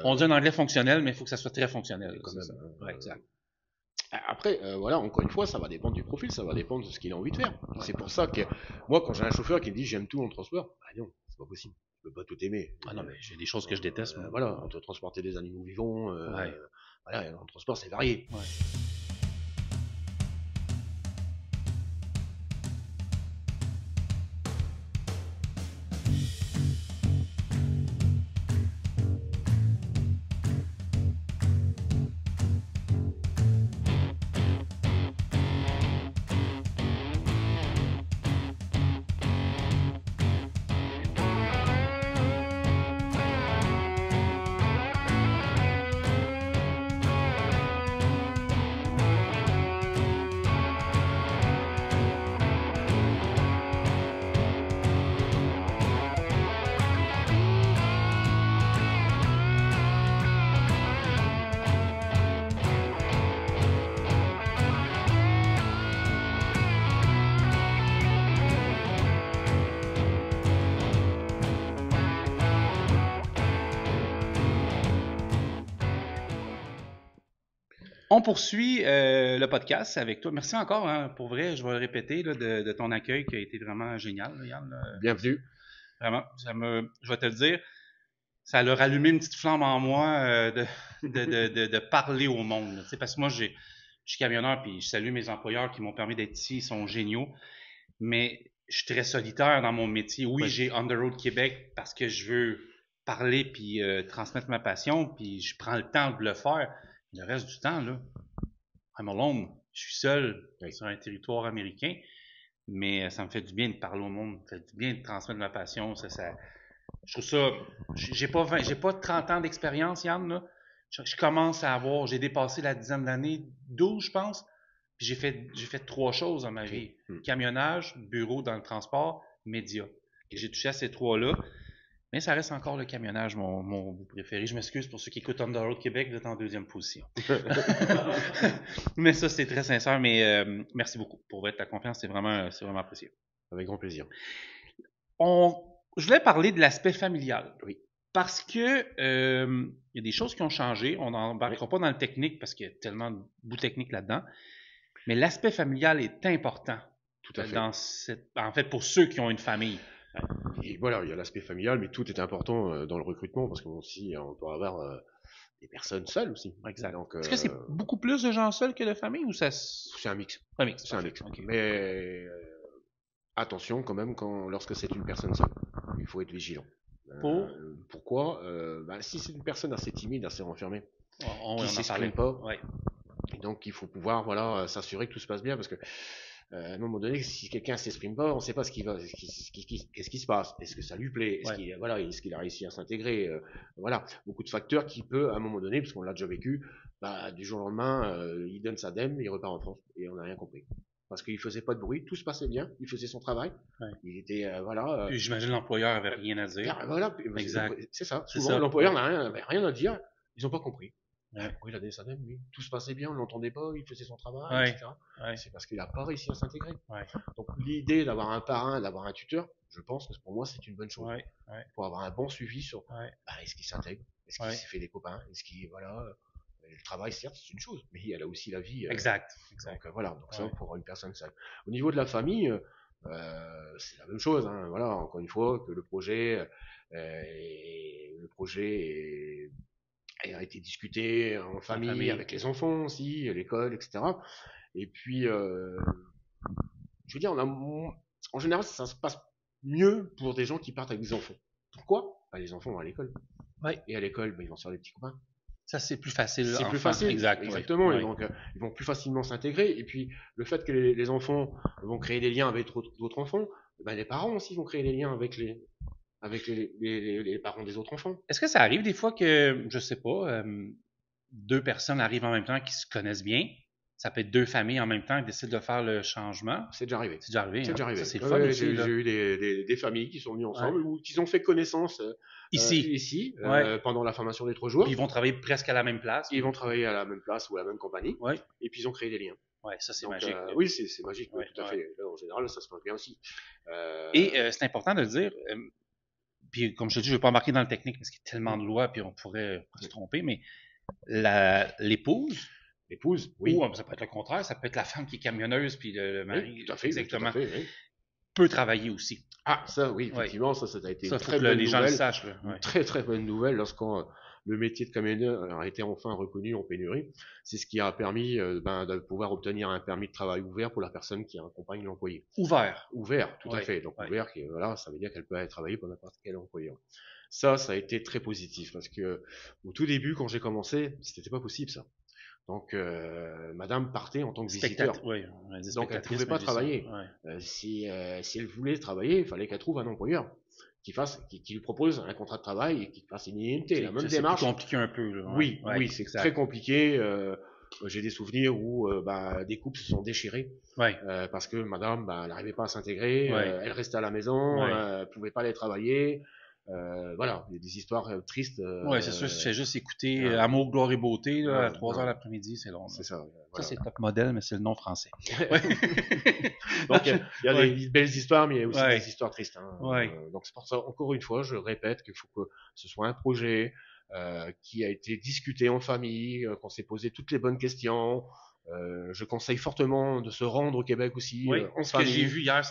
On dit un anglais fonctionnel, mais il faut que ça soit très fonctionnel. Exact. Après, encore une fois, ça va dépendre du profil, ça va dépendre de ce qu'il a envie de faire. C'est pour ça que moi, quand j'ai un chauffeur qui me dit j'aime tout en transport, non, c'est pas possible. Je peux pas tout aimer. Ah non, mais j'ai des choses que je déteste. On doit transporter des animaux vivants. En transport, c'est varié. On poursuit le podcast avec toi. Merci encore, hein, pour vrai, je vais le répéter, là, de ton accueil qui a été vraiment génial, là, Yann. Bienvenue. Vraiment, je vais te le dire, ça a rallumé une petite flamme en moi de parler au monde. Tu sais, parce que moi, je suis camionneur, puis je salue mes employeurs qui m'ont permis d'être ici, ils sont géniaux. Mais je suis très solitaire dans mon métier. Oui, j'ai On the Road Québec parce que je veux parler puis transmettre ma passion, puis je prends le temps de le faire. Le reste du temps, là, I'm alone. Je suis seul sur un territoire américain, mais ça me fait du bien de parler au monde, ça me fait du bien de transmettre ma passion. Je trouve ça. J'ai pas 30 ans d'expérience, Yann, là. Je commence à avoir, j'ai dépassé la dizaine d'années, 12, je pense. Puis j'ai fait 3 choses dans ma vie. Camionnage, bureau dans le transport, médias. Et j'ai touché à ces 3-là. Mais ça reste encore le camionnage, mon bout préféré. Je m'excuse pour ceux qui écoutent On the Road Québec, vous êtes en 2e position. Mais ça, c'est très sincère. Mais merci beaucoup pour ta confiance. C'est vraiment apprécié. Avec grand plaisir. Je voulais parler de l'aspect familial. Oui. Parce que il y a des choses qui ont changé. On n'embarquera pas dans le technique parce qu'il y a tellement de bouts techniques là-dedans. Mais l'aspect familial est important. Tout à fait. En fait, pour ceux qui ont une famille. Et voilà, il y a l'aspect familial, mais tout est important dans le recrutement parce qu'on peut avoir des personnes seules aussi. Exact. Donc, est-ce que c'est beaucoup plus de gens seuls que de familles ou ça? C'est un mix. Un mix. C'est un mix. Okay. Mais attention quand même lorsque c'est une personne seule. Il faut être vigilant. Pourquoi si c'est une personne assez timide, assez renfermée, qui ne s'exprime pas, et donc il faut pouvoir s'assurer que tout se passe bien parce que à un moment donné, si quelqu'un s'exprime pas, on ne sait pas qu'est-ce qui se passe. Est-ce que ça lui plaît? Est-ce qu'il a réussi à s'intégrer? Beaucoup de facteurs qui peut, à un moment donné, parce qu'on l'a déjà vécu, du jour au lendemain, il donne sa dème, il repart en France et on n'a rien compris. Parce qu'il faisait pas de bruit, tout se passait bien, il faisait son travail, il était Puis j'imagine l'employeur avait rien à dire. Exact. C'est ça. Souvent l'employeur n'avait rien à dire, ils n'ont pas compris. Oui, il a donné sa dème, mais tout se passait bien, on l'entendait pas, il faisait son travail, etc. C'est parce qu'il n'a pas réussi à s'intégrer. Donc l'idée d'avoir un parrain, d'avoir un tuteur, je pense que pour moi c'est une bonne chose. Pour avoir un bon suivi sur est-ce qu'il s'intègre, est-ce qu'il s'est fait des copains, est-ce qu'il le travail certes c'est une chose, mais il y a là aussi la vie. Exact. Donc ça pour une personne seule. Au niveau de la famille, c'est la même chose. Encore une fois que le projet a été discuté en famille, avec les enfants aussi, l'école, etc. Et puis, je veux dire, en général, ça se passe mieux pour des gens qui partent avec des enfants. Pourquoi? Les enfants vont à l'école. Et à l'école, ils vont se faire des petits copains. Ça, c'est plus facile. C'est plus facile. Exactement. Et donc, ils vont plus facilement s'intégrer. Et puis, le fait que les enfants vont créer des liens avec d'autres enfants, les parents aussi vont créer des liens avec les parents des autres enfants. Est-ce que ça arrive des fois que, je sais pas, 2 personnes arrivent en même temps qui se connaissent bien? Ça peut être 2 familles en même temps qui décident de faire le changement. C'est déjà arrivé. Ça, c'est le fun aussi. J'ai eu des familles qui sont venues ensemble ou qui ont fait connaissance ici pendant la formation des 3 jours. Puis ils vont travailler presque à la même place. Ils vont travailler à la même place ou à la même compagnie. Et puis ils ont créé des liens. Ça c'est magique. Oui, c'est magique, tout à fait. Là, en général, ça se passe bien aussi. Et c'est important de le dire. Puis comme je te dis, je ne vais pas embarquer dans le technique parce qu'il y a tellement de lois, puis on pourrait se tromper, mais l'épouse, oui. Ou ça peut être le contraire, ça peut être la femme qui est camionneuse, puis le mari, tout à fait, exactement, tout à fait, peut travailler aussi. Ça, oui, effectivement, ça a été une très bonne nouvelle. Gens le sachent. Une très, très bonne nouvelle lorsqu'on le métier de camionneur a été enfin reconnu en pénurie. C'est ce qui a permis de pouvoir obtenir un permis de travail ouvert pour la personne qui accompagne l'employé. Ouvert, tout à fait. Donc ouvert, ça veut dire qu'elle peut aller travailler pour n'importe quel employeur. Ça a été très positif parce que au tout début, quand j'ai commencé, c'était pas possible ça. Donc, madame partait en tant que visiteur. Donc, elle ne pouvait pas travailler. Si elle voulait travailler, il fallait qu'elle trouve un employeur qui lui propose un contrat de travail et qui fasse une INT. La même démarche. C'est compliqué un peu. Là. Oui, c'est très compliqué. J'ai des souvenirs où des couples se sont déchirés parce que madame, elle n'arrivait pas à s'intégrer. Elle restait à la maison, elle ne pouvait pas aller travailler. Il y a des histoires tristes. C'est sûr, si tu fais juste écouter Amour, gloire et beauté là, à 3h l'après-midi, c'est long. C'est ça. Ça, c'est top modèle, mais c'est le nom français. Donc, il y a des belles histoires, mais il y a aussi des histoires tristes. Donc, c'est pour ça, encore une fois, je répète qu'il faut que ce soit un projet qui a été discuté en famille, qu'on s'est posé toutes les bonnes questions. Je conseille fortement de se rendre au Québec aussi Oui, en ce que j'ai famille. vu hier,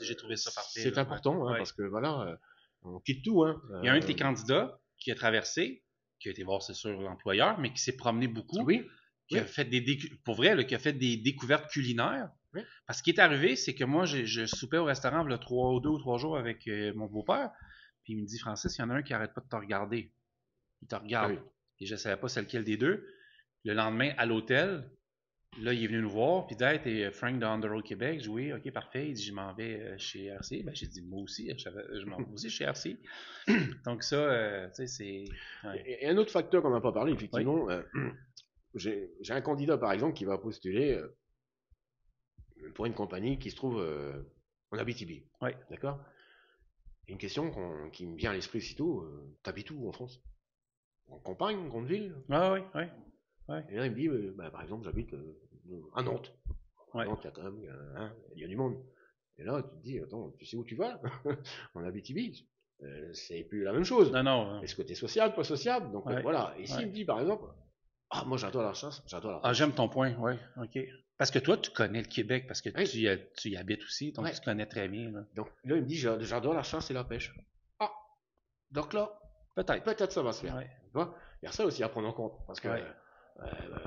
j'ai trouvé ça parfait. C'est là, important, hein, ouais. parce que voilà, on quitte tout. Hein. Il y a un de tes candidats qui a traversé, qui a été voir, c'est sûr, l'employeur, mais qui s'est promené beaucoup, Oui, qui oui, a fait pour vrai, là, qui a fait des découvertes culinaires. oui. Parce qu'il est arrivé, c'est que moi, je soupais au restaurant il y a 2 ou 3 jours avec mon beau-père, puis il me dit, Francis, il y en a un qui arrête pas de te regarder. Il te Ah regarde. oui. Et je ne savais pas c'est lequel des deux. Le lendemain, à l'hôtel, là, il est venu nous voir, puis il dit, hey, t'es Frank de On the Road Québec. J'ai dit, oui, ok, parfait. Il dit, je m'en vais chez RC. Ben, j'ai dit, moi aussi, je m'en vais aussi chez RC. Donc, ça, tu sais, c'est. Ouais. Et un autre facteur qu'on n'a pas parlé, Oui, effectivement, j'ai un candidat, par exemple, qui va postuler pour une compagnie qui se trouve en Abitibi. oui. D'accord. Et une question qui me vient à l'esprit aussitôt, t'habites où en France? En campagne, en grande ville? Ah, oui, oui, oui, Et là, il me dit, bah, par exemple, j'habite à Nantes. À oui. Nantes, il y a quand même il y a du monde. Et là, tu te dis, attends, tu sais où tu vas? En Abitibi. C'est plus la même chose. Non, non. Est-ce que tu es sociable, pas sociable? Donc Ouais, voilà. Et s'il ouais. me dit, par exemple, ah, moi j'adore la chasse, j'adore la Ah, pêche. j'aime ton point, oui, ok. Parce que toi, tu connais le Québec, parce que Oui, tu y habites aussi, donc ouais. tu connais très bien, là. Donc là, il me dit, j'adore la chasse et la pêche. Ah, donc là, Peut-être. peut-être ça va se faire. Ouais, Tu vois, il y a ça aussi à prendre en compte. Parce que ouais,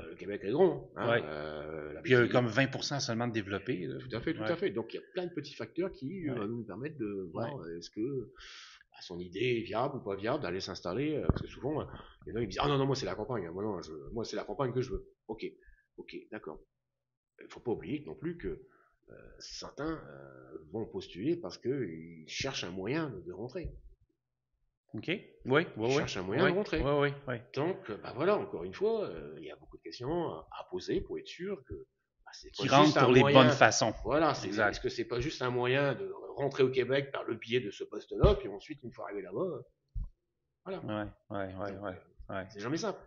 le Québec est grand. Hein, ouais. la Puis il y a BTB, comme 20% seulement de développés, là. tout à fait, tout à Ouais, fait. Donc il y a plein de petits facteurs qui ouais, nous permettent de ouais. voir est-ce que son idée est viable ou pas viable d'aller s'installer. Parce que souvent, il y en a qui disent, ah non, non, moi c'est la campagne. Moi, non, moi c'est la campagne que je veux. Ok, ok, d'accord. Il ne faut pas oublier non plus que certains vont postuler parce qu'ils cherchent un moyen de rentrer. Ok? Oui, Ils oui, oui, cherchent un moyen de oui, rentrer. oui, oui, oui. Donc, bah voilà, encore une fois, il y a beaucoup de questions à poser pour être sûr que bah, c'est pas Qui juste rentrent un pour les bonnes moyen. façons. Voilà, est-ce Exact. que c'est pas juste un moyen de rentrer au Québec par le biais de ce poste-là, puis ensuite, une fois arrivé là-bas, voilà. Ouais, ouais, ouais, Donc, ouais, ouais. c'est jamais simple.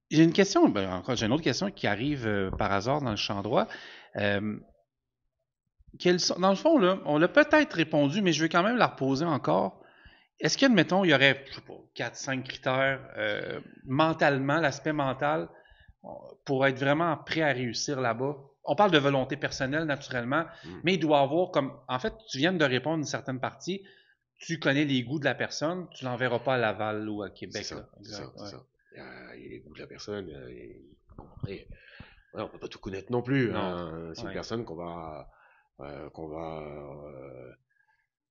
J'ai une question, ben, encore, j'ai une autre question qui arrive par hasard dans le champ droit. Euh, dans le fond, là, on l'a peut-être répondu, mais je vais quand même la reposer encore. Est-ce qu'admettons, il y aurait, je sais pas, 4, 5 critères mentalement, l'aspect mental, pour être vraiment prêt à réussir là-bas? On parle de volonté personnelle, naturellement, Mm. mais il doit avoir comme. En fait, tu viens de répondre une certaine partie. Tu connais les goûts de la personne, tu l'enverras pas à Laval ou à C'est Québec, là. ça, c'est Exact, ça, c'est ouais. ça. Il y a les goûts de la personne. Bon, après, voilà, on peut pas tout connaître non plus. Non, Hein. C'est une ouais, personne qu'on va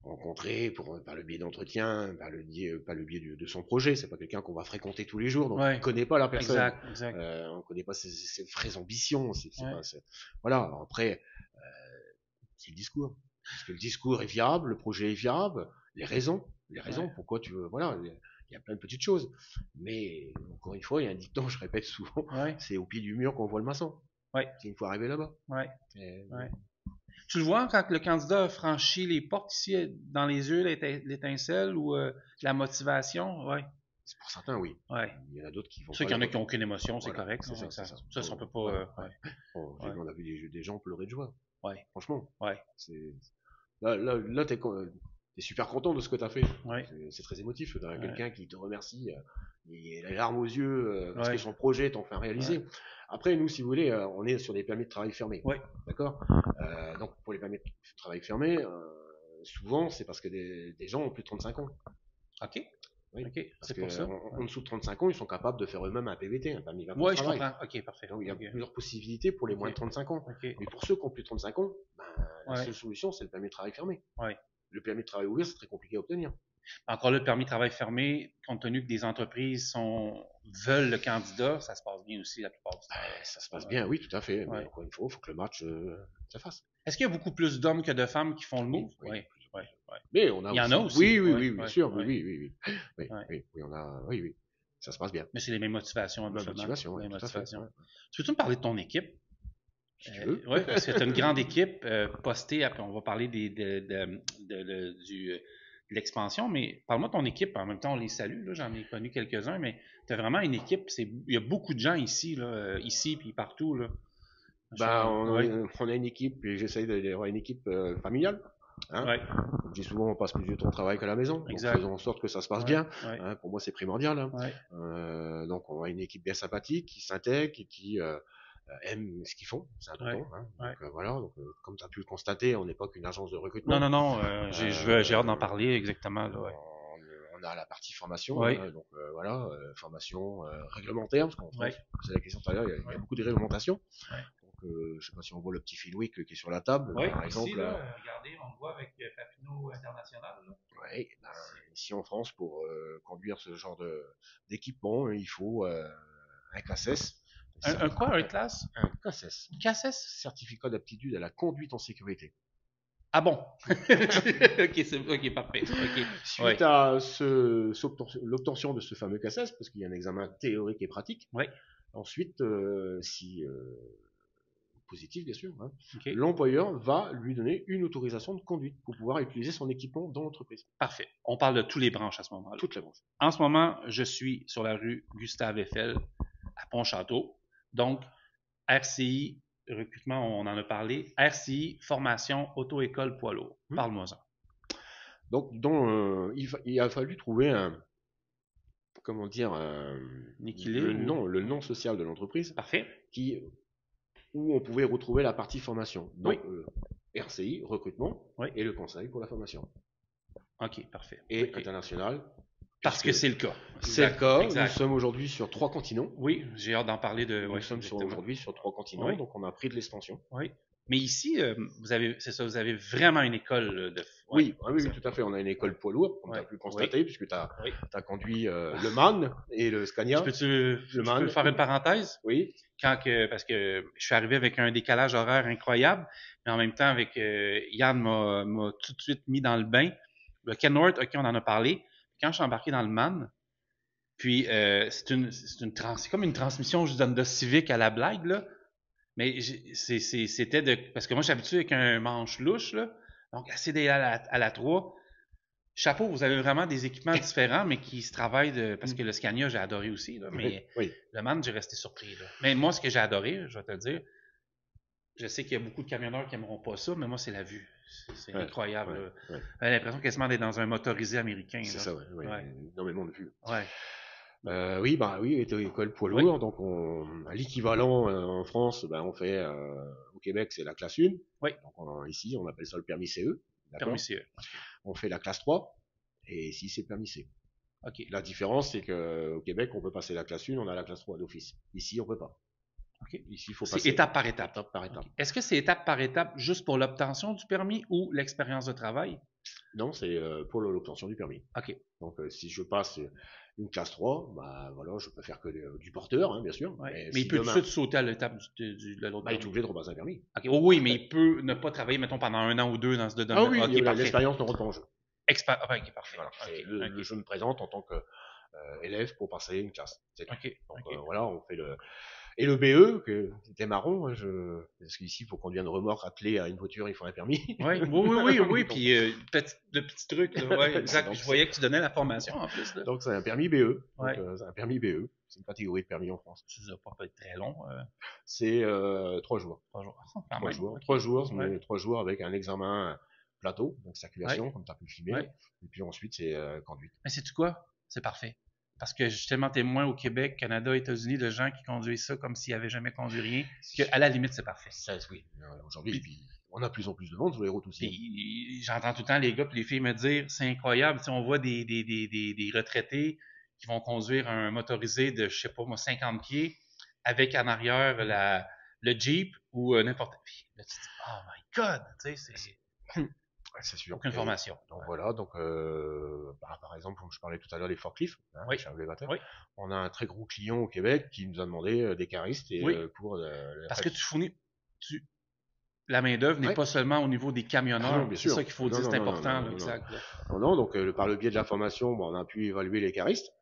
rencontrer par le biais d'entretien, par le biais de son projet. C'est pas quelqu'un qu'on va fréquenter tous les jours, donc on ne ouais, connaît pas la personne. exact, exact, On ne connaît pas ses vraies ambitions. ouais, Voilà. Alors après, c'est le discours. Est-ce que le discours est viable, le projet est viable, les ouais, raisons pourquoi tu veux. Voilà, il y a plein de petites choses. Mais encore une fois, il y a un dicton, je répète souvent, ouais, c'est au pied du mur qu'on voit le maçon. ouais, C'est une fois arrivé là-bas. ouais, Et, ouais. Tu le vois quand le candidat a franchi les portes ici, dans les yeux, l'étincelle ou la motivation? Ouais, pour certains, oui. ouais. Il y en a d'autres qui vont Ceux pas qui le en a qui voir. n'ont aucune émotion, c'est Voilà, correct. c'est Non, ça, c'est ça. ça, on peut pas. Voilà, ouais. Ouais, On ouais, a vu des gens pleurer de joie. ouais, Franchement, ouais, c'est là t'es super content de ce que t'as fait. ouais, C'est très émotif d'avoir ouais, quelqu'un qui te remercie, et les larmes aux yeux parce que ouais, son projet t'en fait ouais, réaliser. Après, nous, si vous voulez, on est sur des permis de travail fermés, ouais. d'accord. Donc pour les permis de travail fermés, souvent c'est parce que des gens ont plus de 35 ans. OK, Oui, OK, parce c'est que pour ça. en dessous de 35 ans, ils sont capables de faire eux-mêmes un PVT, un permis de vacances Ouais, je travail. comprends. OK, parfait. Donc il y a OK, plusieurs possibilités pour les moins de OK, 35 ans. OK, Mais pour ceux qui ont plus de 35 ans, ben, la ouais, seule solution, c'est le permis de travail fermé. ouais. Le permis de travail ouvert, c'est très compliqué à obtenir. Encore là, le permis de travail fermé, compte tenu que des entreprises veulent le candidat, ça se passe bien aussi la plupart du Ben, temps. ça se passe Ouais, bien, oui, tout à fait. Mais ouais. encore une fois, il faut que le match se fasse. Est-ce qu'il y a beaucoup plus d'hommes que de femmes qui font le Oui, move? oui, Oui, plus, oui, plus. oui. Mais on a Il y en a aussi. aussi. Oui, oui, Oui, oui, bien oui, sûr. Oui, oui, oui, oui, oui. Oui, oui. oui, oui, on a. Oui, oui. Ça se passe bien. Mais c'est les mêmes motivations Ma habituellement. motivation, Les ouais, mêmes tout à fait. motivations. Ouais. Tu peux-tu me parler de ton équipe? Si tu veux. Oui, parce que tu as une grande équipe postée. Après, on va parler de l'expansion, mais parle-moi de ton équipe. En même temps, on les salue. Là, j'en ai connu quelques-uns, mais tu as vraiment une équipe. Il y a beaucoup de gens ici, là, ici puis partout. Là. On a une équipe, et j'essaye d'avoir une équipe familiale. Hein. Ouais. Je dis souvent, on passe plus de temps au travail qu'à la maison. Donc faisons en sorte que ça se passe bien. Hein, pour moi, c'est primordial. Hein. Donc on a une équipe bien sympathique, qui s'intègre et qui aime ce qu'ils font. C'est important. Hein. Donc voilà. Donc, comme tu as pu le constater, on n'est pas qu'une agence de recrutement. Non. J'ai hâte d'en parler exactement. Là, on a la partie formation, donc voilà, formation réglementaire, parce qu'en France, c'est la question tout à l'heure, il y a beaucoup de réglementations. Donc, je ne sais pas si on voit le petit Fenwick qui est sur la table, par exemple. Ici, là, regardez, on le voit avec Papineau International. Oui, ici en France, pour conduire ce genre d'équipement, il faut un CACES. Un quoi, un classe? Un CACES. CACES? Certificat d'aptitude à la conduite en sécurité. Ah bon? Ok, parfait. Okay. Suite à l'obtention de ce fameux CACES, parce qu'il y a un examen théorique et pratique, ensuite, si positif bien sûr, hein, l'employeur va lui donner une autorisation de conduite pour pouvoir utiliser son équipement dans l'entreprise. Parfait. On parle de tous les branches à ce moment-là. Toutes les branches. En ce moment, je suis sur la rue Gustave Eiffel à Pont-Château. Donc, RCI, recrutement, on en a parlé. RCI, formation, auto-école, poids lourd. Parle-moi-en. Donc, il a fallu trouver comment dire, le nom social de l'entreprise. Parfait. Où on pouvait retrouver la partie formation. Donc, RCI, recrutement, et le conseil pour la formation. Ok, parfait. Et international. Parce que c'est le cas. C'est le cas. Exact. Nous sommes aujourd'hui sur 3 continents. Oui, j'ai hâte d'en parler de. Nous sommes aujourd'hui sur 3 continents, donc on a pris de l'extension. Oui. Mais ici, vous avez vraiment une école de. Oui, tout à fait. On a une école poids lourd, comme tu as pu constater, puisque tu as conduit le MAN et le Scania. Je peux faire une parenthèse? Oui. Parce que je suis arrivé avec un décalage horaire incroyable, mais en même temps, avec Yann m'a tout de suite mis dans le bain. Le Kenworth, ok, on en a parlé. Quand je suis embarqué dans le MAN, puis c'est comme une transmission juste d'Honda Civic à la blague, là. Mais c'était parce que moi, je suis habitué avec un manche louche, là. Donc, assez à la 3. Chapeau, vous avez vraiment des équipements différents, mais qui se travaillent parce que le Scania, j'ai adoré aussi, là. Mais le MAN, j'ai resté surpris, là. Mais moi, ce que j'ai adoré, je vais te le dire, je sais qu'il y a beaucoup de camionneurs qui n'aimeront pas ça, mais moi, c'est la vue. C'est incroyable. J'ai l'impression quasiment d'être dans un motorisé américain. C'est ça, énormément de vue. Oui, école poids lourd. Donc, l'équivalent en France, on fait au Québec, c'est la classe 1. Donc, ici, on appelle ça le permis CE. Permis CE. On fait la classe 3 et ici, c'est le permis C. La différence, c'est qu'au Québec, on peut passer la classe 1, on a la classe 3 d'office. Ici, on peut pas. Ici, il faut passer étape par étape. Est-ce que c'est étape par étape juste pour l'obtention du permis ou l'expérience de travail? Non, c'est pour l'obtention du permis. Donc, si je passe une classe 3, je peux faire que du porteur, hein, bien sûr. Mais il peut tout de suite sauter à l'étape de l'autre. Il est obligé de repasser un permis. Oui, mais il peut ne pas travailler, mettons, pendant 1 an ou 2 dans ce domaine. Ah oui, l'expérience ne rentre pas en jeu. Parfait. Voilà, je me présente en tant qu'élève pour passer une classe. C'est tout. Donc voilà, on fait le... Et le BE, c'était marrant, hein, parce qu'ici, pour conduire une remorque attelée à une voiture, il faut un permis. Oui. Puis le petit truc, là, exact. Je voyais que tu donnais la formation en plus. Là. Donc c'est un permis BE. C'est un permis BE. C'est une catégorie de permis en France. Ça va pas être très long. C'est 3 jours. 3 jours, mais 3 jours avec un examen plateau, donc circulation, comme tu as pu filmer. Et puis ensuite, c'est conduite. Mais sais-tu quoi? C'est parfait. Parce que je suis tellement témoin au Québec, Canada, États-Unis de gens qui conduisent ça comme s'ils n'avaient jamais conduit rien, qu'à la limite, c'est parfait. Oui. Aujourd'hui, on a de plus en plus de monde sur les routes aussi. Puis, j'entends tout le temps les gars et les filles me dire, c'est incroyable, on voit des retraités qui vont conduire un motorisé de, je sais pas moi, 50 pieds, avec en arrière le Jeep ou n'importe quoi. Là, tu te dis, oh my God, tu sais, c'est... C'est sûr. Aucune formation. Donc voilà, par exemple, comme je parlais tout à l'heure des forklifts, chez un élévateur, on a un très gros client au Québec qui nous a demandé des caristes pour... Parce que tu fournis... La main-d'œuvre n'est pas seulement au niveau des camionneurs. C'est ça qu'il faut dire, c'est important. Non, donc par le biais de la formation, on a pu évaluer les caristes.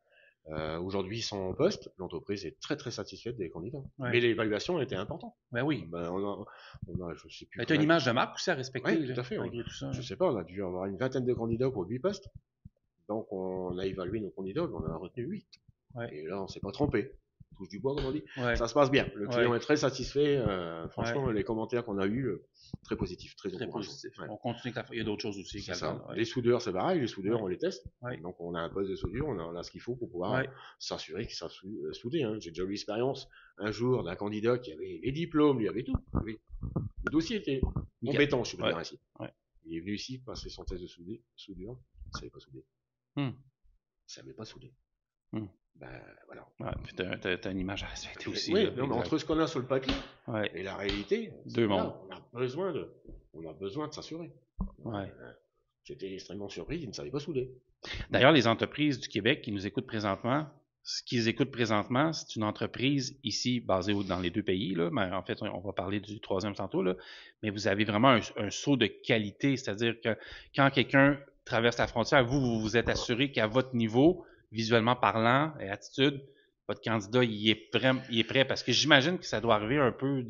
Aujourd'hui, ils sont en poste. L'entreprise est très très satisfaite des candidats. Mais l'évaluation était importante. Oui. Je sais plus. Tu as une image de marque aussi à respecter. Oui, tout à fait. Tout ça, je sais pas, on a dû avoir une vingtaine de candidats pour 8 postes. Donc on a évalué nos candidats, on en a retenu 8. Et là, on s'est pas trompé. touche du bois, comme on dit. Ouais. Ça se passe bien. Le client Ouais. est très satisfait. Franchement, les commentaires qu'on a eus, très positifs, très Très encourageants. positif. Ouais. On continue avec il y a d'autres choses aussi C'est également. ça. Ouais. Les soudeurs, c'est pareil. Les soudeurs, Ouais. on les teste. Ouais. Donc, on a un poste de soudure, on a ce qu'il faut pour pouvoir Ouais. s'assurer qu'ils savent souder. Hein. J'ai déjà eu l'expérience un jour d'un candidat qui avait les diplômes, lui avait tout. Le dossier était compétent, je peux dire ainsi. Ouais. Il est venu ici passer son test de soudure. Il ne savait pas souder. Il savait pas souder. Ben voilà. Ouais, puis t'as une image à respecter aussi. Oui, là, non, mais entre ce qu'on a sur le papier et la réalité, deux mondes. On a besoin de s'assurer. Ouais. J'étais extrêmement surpris, ils ne savaient pas souder. D'ailleurs, les entreprises du Québec qui nous écoutent présentement, ce qu'ils écoutent présentement, c'est une entreprise ici basée dans les deux pays, là, mais en fait, on va parler du troisième tantôt, là, mais vous avez vraiment un saut de qualité, c'est-à-dire que quand quelqu'un traverse la frontière, vous vous êtes assuré qu'à votre niveau, visuellement parlant et attitude, votre candidat, il est prêt, parce que j'imagine que ça doit arriver un peu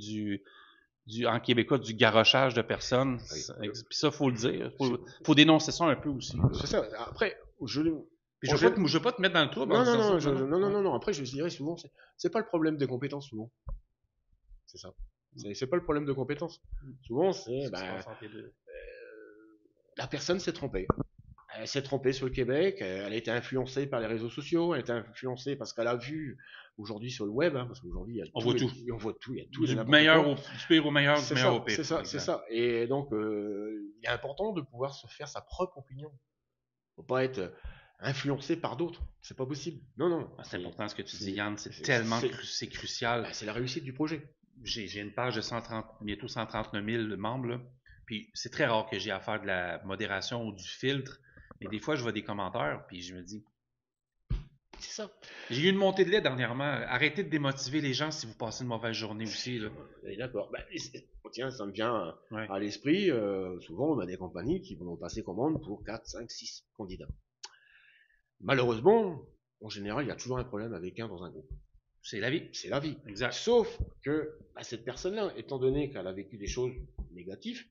en québécois, du garochage de personnes. Oui. Puis ça, faut le dire. Faut dénoncer ça un peu aussi. C'est ça. Après, je veux pas te mettre dans le trouble. Non. Après, je dirais souvent, c'est pas le problème des compétences, souvent. C'est ça. C'est pas le problème de compétences. Souvent, c'est la personne s'est trompée. Elle s'est trompée sur le Québec, elle a été influencée par les réseaux sociaux, elle a été influencée parce qu'elle a vu aujourd'hui sur le web, hein, parce qu'aujourd'hui on voit tout. On voit tout, il y a tout. Du pire au meilleur, du meilleur au pire. C'est ça. Et donc, il est important de pouvoir se faire sa propre opinion. Faut pas être influencé par d'autres. C'est pas possible. Non. C'est important ce que tu dis, Yann. C'est crucial. C'est la réussite du projet. J'ai une page de bientôt 139 000 membres, là. Puis c'est très rare que j'ai à faire de la modération ou du filtre. Mais des fois, je vois des commentaires, puis je me dis... C'est ça. J'ai eu une montée de lait dernièrement. Arrêtez de démotiver les gens si vous passez une mauvaise journée aussi. Là. D'accord. Tiens, ça me vient à l'esprit. Souvent, on a des compagnies qui vont passer commande pour 4, 5, 6 candidats. Malheureusement, en général, il y a toujours un problème avec un dans un groupe. C'est la vie. C'est la vie. Exact. Sauf que cette personne-là, étant donné qu'elle a vécu des choses négatives,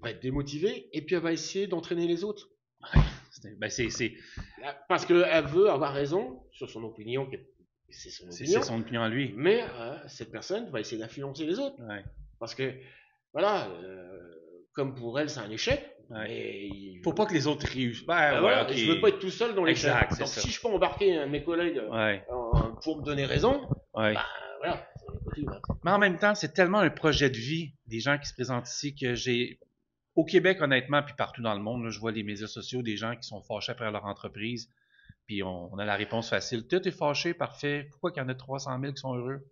va être démotivée et puis elle va essayer d'entraîner les autres. Parce qu'elle veut avoir raison sur son opinion. C'est son opinion à lui. Mais cette personne va essayer d'influencer les autres. Ouais. Parce que, voilà, comme pour elle, c'est un échec. Il faut pas que les autres réussissent. Okay. Je veux pas être tout seul dans l'échec. Donc ça. si je peux embarquer mes collègues pour me donner raison, voilà. Mais en même temps, c'est tellement un projet de vie des gens qui se présentent ici que au Québec, honnêtement, puis partout dans le monde, là, je vois les médias sociaux des gens qui sont fâchés après leur entreprise, puis on a la réponse facile. Tout est fâché, parfait. Pourquoi qu'il y en a 300 000 qui sont heureux?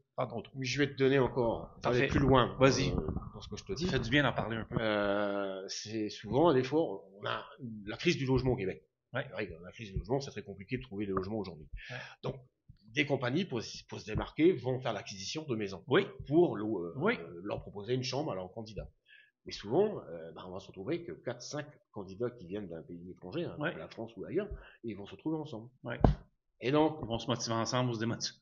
Je vais te donner encore, aller plus loin. Vas-y. Dans ce que je te dis. Ça fait du bien d'en parler un peu. C'est souvent, des fois, on a la crise du logement au Québec. Ouais. La crise du logement, c'est très compliqué de trouver des logements aujourd'hui. Ouais. Donc, des compagnies, pour se démarquer, vont faire l'acquisition de maisons. Pour leur proposer une chambre à leurs candidats. Mais souvent, on va se retrouver que 4-5 candidats qui viennent d'un pays étranger, comme la France ou ailleurs, ils vont se retrouver ensemble. Ouais. Et donc, ils vont se motiver ensemble ou se démotiver.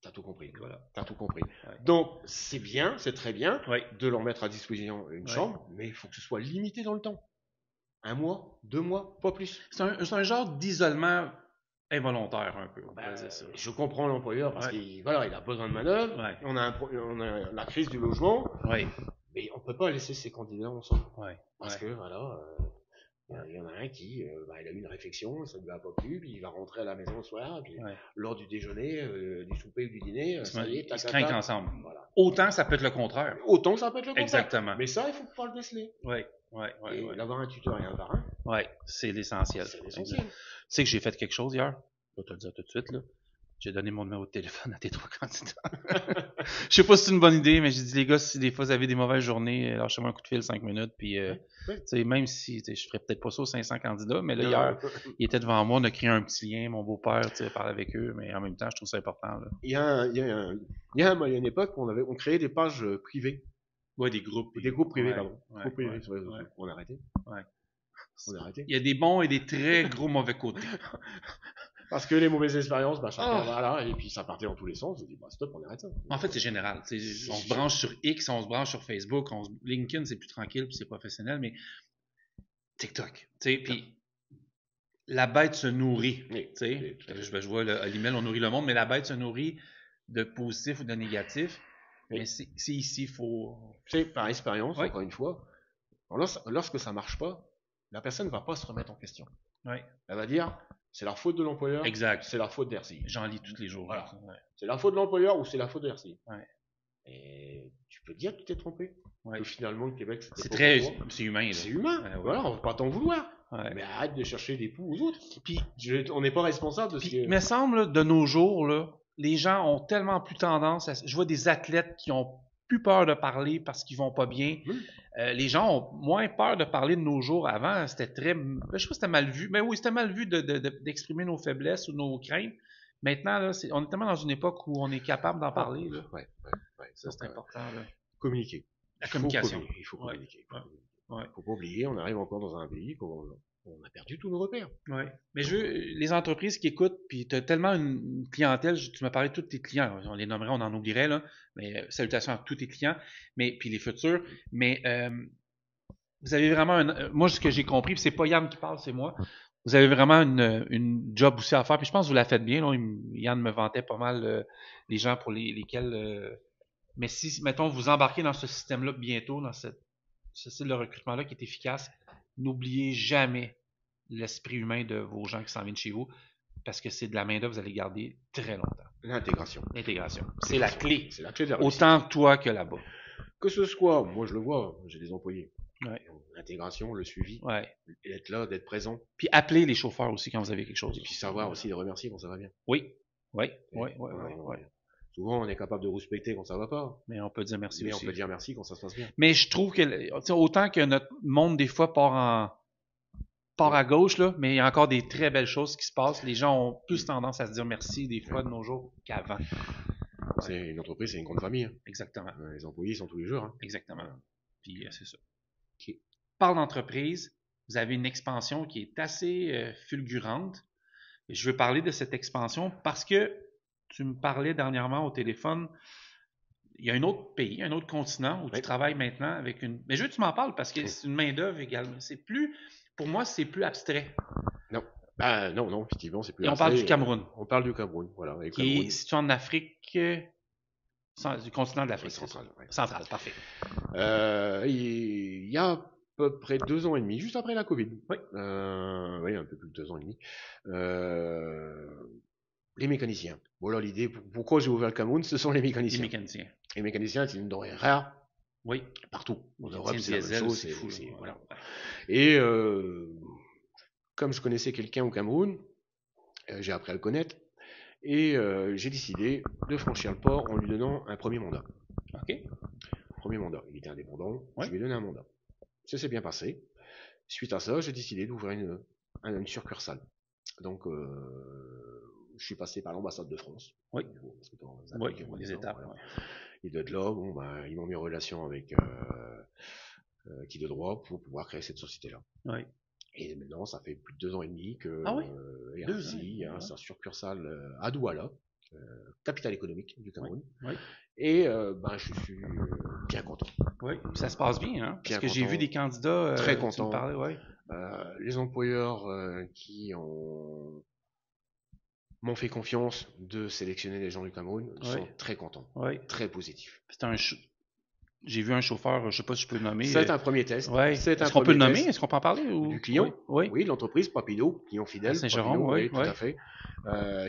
T'as tout compris. Voilà. T'as tout compris. Ouais. Donc, c'est bien, c'est très bien de leur mettre à disposition une chambre, mais il faut que ce soit limité dans le temps. 1 mois, 2 mois, pas plus. C'est un genre d'isolement involontaire un peu. Je comprends l'employeur parce qu'il a besoin de manœuvre. Ouais. On a la crise du logement. Ouais. Mais on peut pas laisser ces candidats ensemble. Parce que il y en a un qui il a eu une réflexion, ça ne lui a pas plu, puis il va rentrer à la maison le soir, puis lors du déjeuner, du souper ou du dîner, ça y est, ils se craquent ensemble. Voilà. Autant ça peut être le contraire. Exactement. Mais ça, il faut pouvoir le déceler. D'avoir un tuteur et un parrain. C'est l'essentiel. Tu sais que j'ai fait quelque chose hier. Je vais te le dire tout de suite là. J'ai donné mon numéro de téléphone à tes 3 candidats. Je sais pas si c'est une bonne idée, mais j'ai dit, les gars, si des fois vous avez des mauvaises journées, lâchez-moi un coup de fil 5 minutes. Puis, même si je ferais peut-être pas ça aux 500 candidats, mais là, hier, il était devant moi, on a créé un petit lien, mon beau-père, parle avec eux, mais en même temps, je trouve ça important. Là. Il y a une époque, on créait des pages privées. Des groupes. Des groupes privés, pardon. Groupes privés sur les réseaux sociaux. On a arrêté. On a arrêté. Il y a des bons et des très gros mauvais côtés. Parce que les mauvaises expériences, et puis ça partait dans tous les sens. Je dis, stop, on arrête ça. En fait, c'est général. On se branche sur X, on se branche sur Facebook, LinkedIn, c'est plus tranquille, puis c'est professionnel, mais TikTok. Puis la bête se nourrit. Je vois l'email, on nourrit le monde, mais la bête se nourrit de positif ou de négatif. Oui. Mais c'est ici, il faut. C'est par expérience, Oui. encore une fois, lorsque ça marche pas, la personne ne va pas se remettre en question. Oui. Elle va dire, c'est la faute de l'employeur, Exact. c'est la faute d'Hercy. J'en lis tous les jours. Voilà. Ouais. C'est la faute de l'employeur ou c'est la faute d'Hercy. Ouais. Et tu peux dire que tu t'es trompé. Ouais. Que finalement, le Québec, c'est humain. Là. C'est humain. Ouais. Voilà, on va pas t'en vouloir. Ouais. Mais arrête de chercher des poux aux autres. Puis, on n'est pas responsable de ce puis, que. il me semble, là, de nos jours, là, les gens ont tellement plus tendance à. Je vois des athlètes qui ont plus peur de parler parce qu'ils vont pas bien. Les gens ont moins peur de parler de nos jours. Avant, c'était très. Je sais pas si c'était mal vu. Mais oui, c'était mal vu d'exprimer nos faiblesses ou nos craintes. Maintenant, là, on est tellement dans une époque où on est capable d'en parler. Là. Ouais. Ça, c'est important. Là. Communiquer. La communication. Il faut communiquer. Ouais. Faut pas oublier, on arrive encore dans un pays où on a perdu tous nos repères. Ouais. Mais les entreprises qui écoutent, puis tu as tellement une clientèle, tu m'as parlé de tous tes clients, on les nommerait, on en oublierait, là, mais salutations à tous tes clients, mais puis les futurs, mais vous avez vraiment moi ce que j'ai compris, puis c'est pas Yann qui parle, c'est moi, vous avez vraiment une job aussi à faire, puis je pense que vous la faites bien, là, Yann me vantait pas mal les gens pour lesquels, mais si, mettons, vous embarquez dans ce système-là bientôt, dans ce style de recrutement-là qui est efficace, n'oubliez jamais l'esprit humain de vos gens qui s'en viennent chez vous, parce que c'est de la main-d'œuvre que vous allez garder très longtemps. L'intégration. C'est la clé. C'est la clé de la réussite. Autant toi que là-bas. Que ce soit, moi je le vois, j'ai des employés. Ouais. L'intégration, le suivi, d'être là, d'être présent. Puis appelez les chauffeurs aussi quand vous avez quelque chose. Et puis savoir aussi les remercier quand ça va bien. Oui. Souvent, on est capable de respecter quand ça va pas. Mais on peut dire merci aussi. On peut dire merci quand ça se passe bien. Mais je trouve que, autant que notre monde, des fois, part à gauche, là, mais il y a encore des très belles choses qui se passent. Les gens ont plus tendance à se dire merci, des fois, de nos jours, qu'avant. C'est une entreprise, c'est une grande famille. Exactement. Les employés sont tous les jours. Exactement. Puis, c'est ça. Okay. Par l'entreprise, vous avez une expansion qui est assez fulgurante. Et je veux parler de cette expansion parce que tu me parlais dernièrement au téléphone, il y a un autre pays, un autre continent où tu travailles maintenant avec une... Mais je veux que tu m'en parles parce que c'est une main-d'œuvre également. Pour moi, c'est plus abstrait. Non. Non, effectivement, c'est plus abstrait. Et on parle du Cameroun. On parle du Cameroun, voilà. Qui est situé en Afrique... du continent de l'Afrique centrale. Centrale, parfait. Il y a à peu près 2 ans et demi, juste après la Covid. Oui. Un peu plus de 2 ans et demi. Les mécaniciens. Voilà l'idée. Pourquoi j'ai ouvert le Cameroun, ce sont les mécaniciens. Les mécaniciens, c'est une denrée rare. Oui. Partout. En Europe, c'est la même chose. C'est fou. Voilà. Et comme je connaissais quelqu'un au Cameroun, j'ai appris à le connaître. Et j'ai décidé de franchir le pas en lui donnant un premier mandat. Ok. Premier mandat. Il était indépendant. Je lui ai donné un mandat. Ça s'est bien passé. Suite à ça, j'ai décidé d'ouvrir une succursale. Donc, je suis passé par l'ambassade de France. Oui. Les étapes. Voilà. Et de là, ils m'ont mis en relation avec qui de droit pour pouvoir créer cette société-là. Oui. Et maintenant, ça fait plus de 2 ans et demi que il y a sa succursale à Douala, capitale économique du Cameroun. Oui. Et je suis bien content. Oui, ça se passe bien, hein? Parce que j'ai vu des candidats très contents. Les employeurs qui m'ont fait confiance de sélectionner les gens du Cameroun sont très contents, très positifs. J'ai vu un chauffeur, je sais pas si je peux le nommer. C'est un premier test. Est-ce qu'on peut le nommer? Est-ce qu'on peut en parler? Du client? Oui, l'entreprise Papineau, client fidèle. Saint-Jérôme, tout à fait.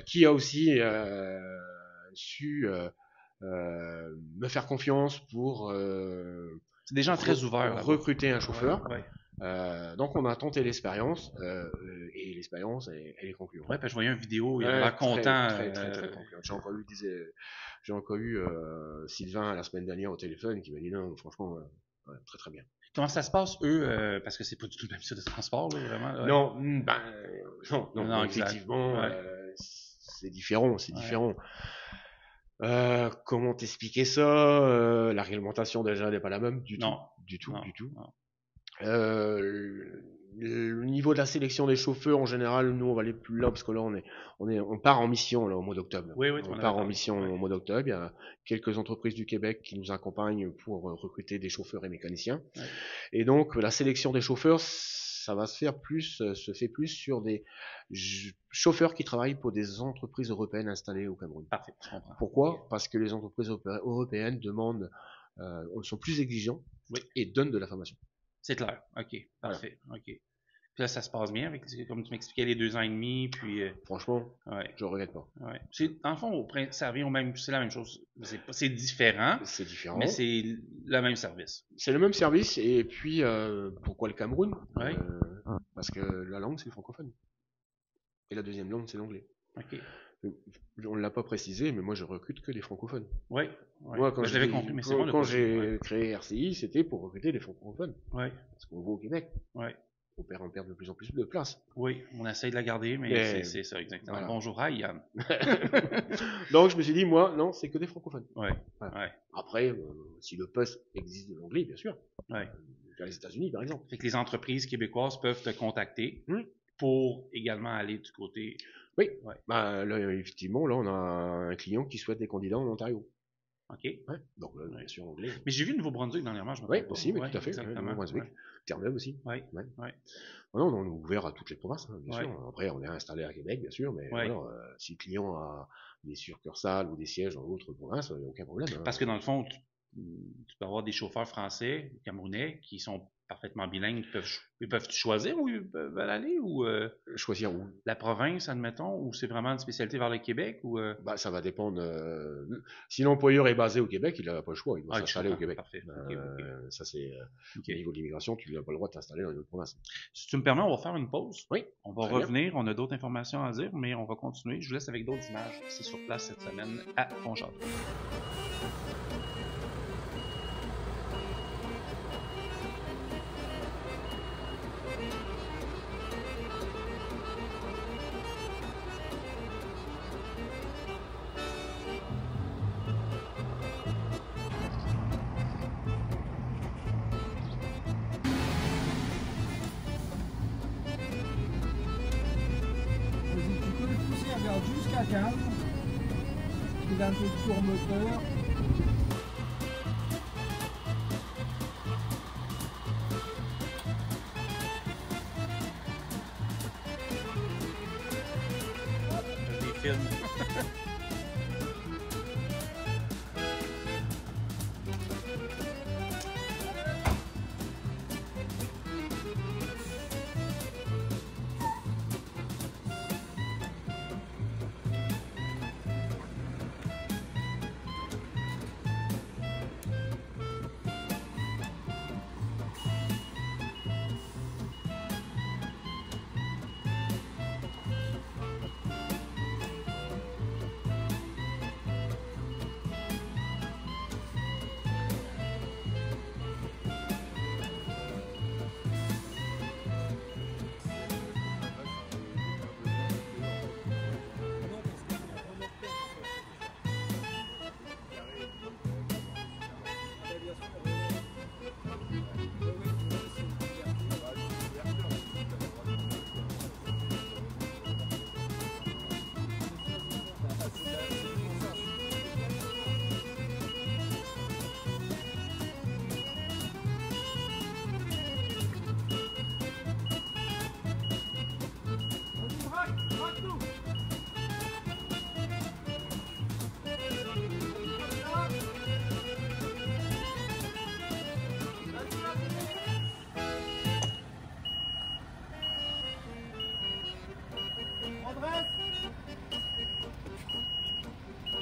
Qui a aussi su me faire confiance pour c'est des gens très ouverts. Recruter un chauffeur. Donc on a tenté l'expérience et l'expérience elle est concluante. Je voyais une vidéo, il a l'air content. Très concluante. J'ai encore eu Sylvain la semaine dernière au téléphone qui m'a dit non, franchement, très très bien. Comment ça se passe, eux, parce que c'est pas du tout le même style de transport, là, vraiment? Là, Non, effectivement, c'est différent. Comment t'expliquer ça? La réglementation déjà n'est pas la même du tout. Le niveau de la sélection des chauffeurs en général, nous on va aller plus là parce que là on part en mission là au mois d'octobre. On part en mission au mois d'octobre. Il y a quelques entreprises du Québec qui nous accompagnent pour recruter des chauffeurs et mécaniciens. Et donc la sélection des chauffeurs, ça va se fait plus sur des chauffeurs qui travaillent pour des entreprises européennes installées au Cameroun. Parfait, je comprends. Pourquoi? Parce que les entreprises européennes sont plus exigeants et donnent de la formation. C'est clair. OK, parfait. Voilà. OK. Puis là, ça se passe bien, comme tu m'expliquais, les 2 ans et demi, puis... Franchement, je regrette pas. Ouais. Dans le fond, ça revient c'est la même chose. C'est différent. C'est différent. Mais c'est le même service. C'est le même service, et puis, pourquoi le Cameroun? Parce que la langue, c'est le francophone. Et la deuxième langue, c'est l'anglais. OK. On ne l'a pas précisé, mais moi, je recrute que les francophones. Oui. Moi, quand j'avais compris, mais c'est bon. Quand j'ai créé RCI, c'était pour recruter les francophones. Oui. Parce qu'on va au Québec. Oui. On perd de plus en plus de place. Oui, on essaye de la garder, mais c'est ça, exactement. Voilà. Bonjour, hi, Yann. Donc, je me suis dit, moi, non, c'est que des francophones. Oui. Voilà. Ouais. Après, si le poste existe de l'anglais, bien sûr. Oui. Dans les États-Unis, par exemple. Fait que les entreprises québécoises peuvent te contacter pour également aller du côté. Oui. Ouais. Bah, là, effectivement, là, on a un client qui souhaite des candidats en Ontario. OK. Ouais. Donc, là, bien sûr, anglais. Mais j'ai vu le Nouveau-Brunswick dernièrement, je me trompe pas. Aussi, mais tout à fait. Exactement. Nouveau-Brunswick. Terre-Neuve aussi. Oui. Non, on est ouvert à toutes les provinces, bien sûr. Après, on est installé à Québec, bien sûr, mais voilà, si le client a des succursales ou des sièges dans d'autres provinces, il n'y a aucun problème. Parce que dans le fond, tu peux avoir des chauffeurs français, camerounais, qui sont parfaitement bilingues. Ils peuvent choisir où ils veulent aller ou choisir où? La province, admettons, ou c'est vraiment une spécialité vers le Québec ou Bah, ça va dépendre. Si l'employeur est basé au Québec, il n'a pas le choix, il doit s'installer au Québec. Parfait. Ça, c'est au niveau de l'immigration, tu n'as pas le droit de t'installer dans une autre province. Si tu me permets, on va faire une pause. Oui. On va revenir, on a d'autres informations à dire, mais on va continuer. Je vous laisse avec d'autres images ici sur place cette semaine à Pont-Château. Jusqu'à calme, il a un peu de tour moteur. Les films.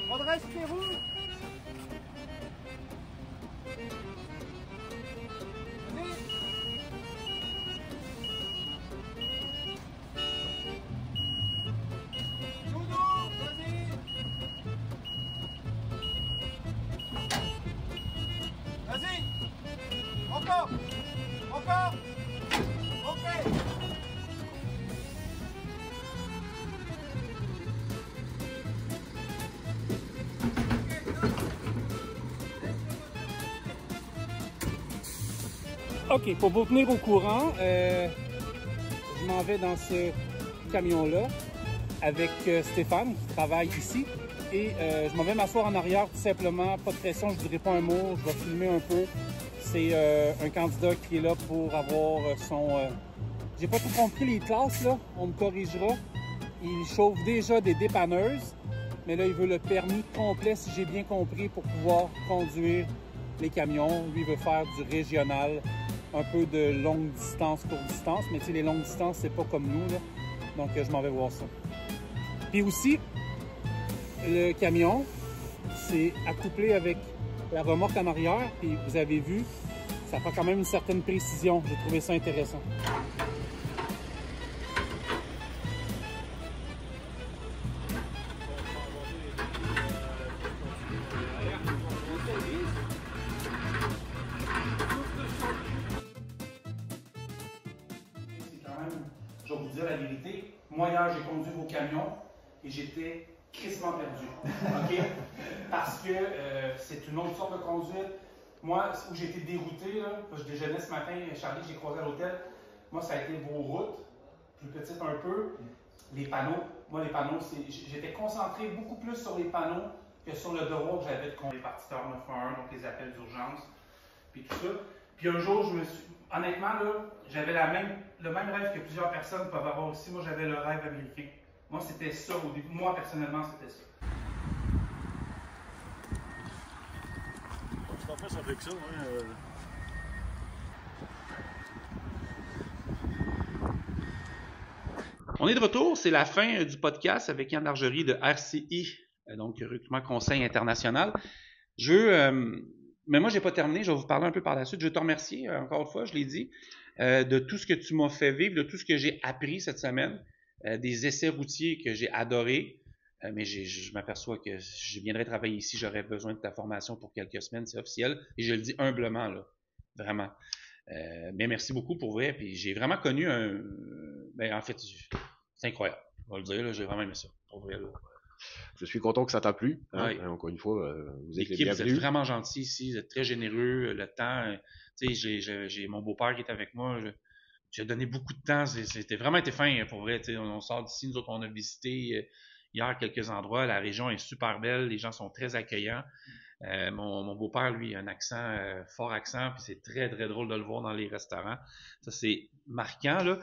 Redresse les roues. Vas-y. Encore. Encore. Ok. OK, pour vous tenir au courant, je m'en vais dans ce camion-là avec Stéphane qui travaille ici et je m'en vais m'asseoir en arrière tout simplement, pas de pression, je ne dirai pas un mot, je vais filmer un peu. C'est un candidat qui est là pour avoir J'ai pas tout compris les classes, là. On me corrigera. Il chauffe déjà des dépanneuses, mais là, il veut le permis complet, si j'ai bien compris, pour pouvoir conduire les camions. Lui, il veut faire du régional, un peu de longue distance, courte distance. Mais tu sais, les longues distances, c'est pas comme nous, là. Donc, je m'en vais voir ça. Puis aussi, le camion, c'est accouplé avec la remorque en arrière. Puis vous avez vu, ça fait quand même une certaine précision. J'ai trouvé ça intéressant. Je vais vous dire la vérité. Moi, hier, j'ai conduit vos camions et j'étais crissement perdu. OK? Parce que c'est une autre sorte de conduite. Moi, où j'ai été dérouté, là, je déjeunais ce matin, Charlie, j'ai croisé à l'hôtel. Moi, ça a été vos routes, plus petites un peu. Les panneaux. Moi, les panneaux, j'étais concentré beaucoup plus sur les panneaux que sur le devoir que j'avais de conduire les partiteurs 911, donc les appels d'urgence, puis tout ça. Puis un jour, honnêtement, là, j'avais le même rêve que plusieurs personnes peuvent avoir aussi. Moi, j'avais le rêve américain. Moi, c'était ça au début. Moi, personnellement, c'était ça. Tu t'en fais avec ça, hein? On est de retour, c'est la fin du podcast avec Yann Largerie de RCI, donc Recrutement Conseil International. Mais moi, je n'ai pas terminé, je vais vous parler un peu par la suite. Je veux te remercier, encore une fois, je l'ai dit, de tout ce que tu m'as fait vivre, de tout ce que j'ai appris cette semaine, des essais routiers que j'ai adorés. Mais je m'aperçois que si je viendrais travailler ici, j'aurais besoin de ta formation pour quelques semaines, c'est officiel. Et je le dis humblement, là, vraiment. Mais merci beaucoup pour vrai. Puis j'ai vraiment connu en fait, c'est incroyable. On va le dire, là, j'ai vraiment aimé ça. Pour vrai, là. Je suis content que ça t'a plu. Hein? Ouais. Encore une fois, vous êtes les L'équipe, vous bienvenus. êtes vraiment gentils ici, vous êtes très généreux. Le temps, tu sais, j'ai mon beau-père qui est avec moi. J'ai donné beaucoup de temps. C'était vraiment été fin pour vrai. On sort d'ici, nous autres, on a visité hier quelques endroits. La région est super belle, les gens sont très accueillants. Mon beau-père, lui, a un accent, fort accent, puis c'est très, très drôle de le voir dans les restaurants. Ça, c'est marquant, là.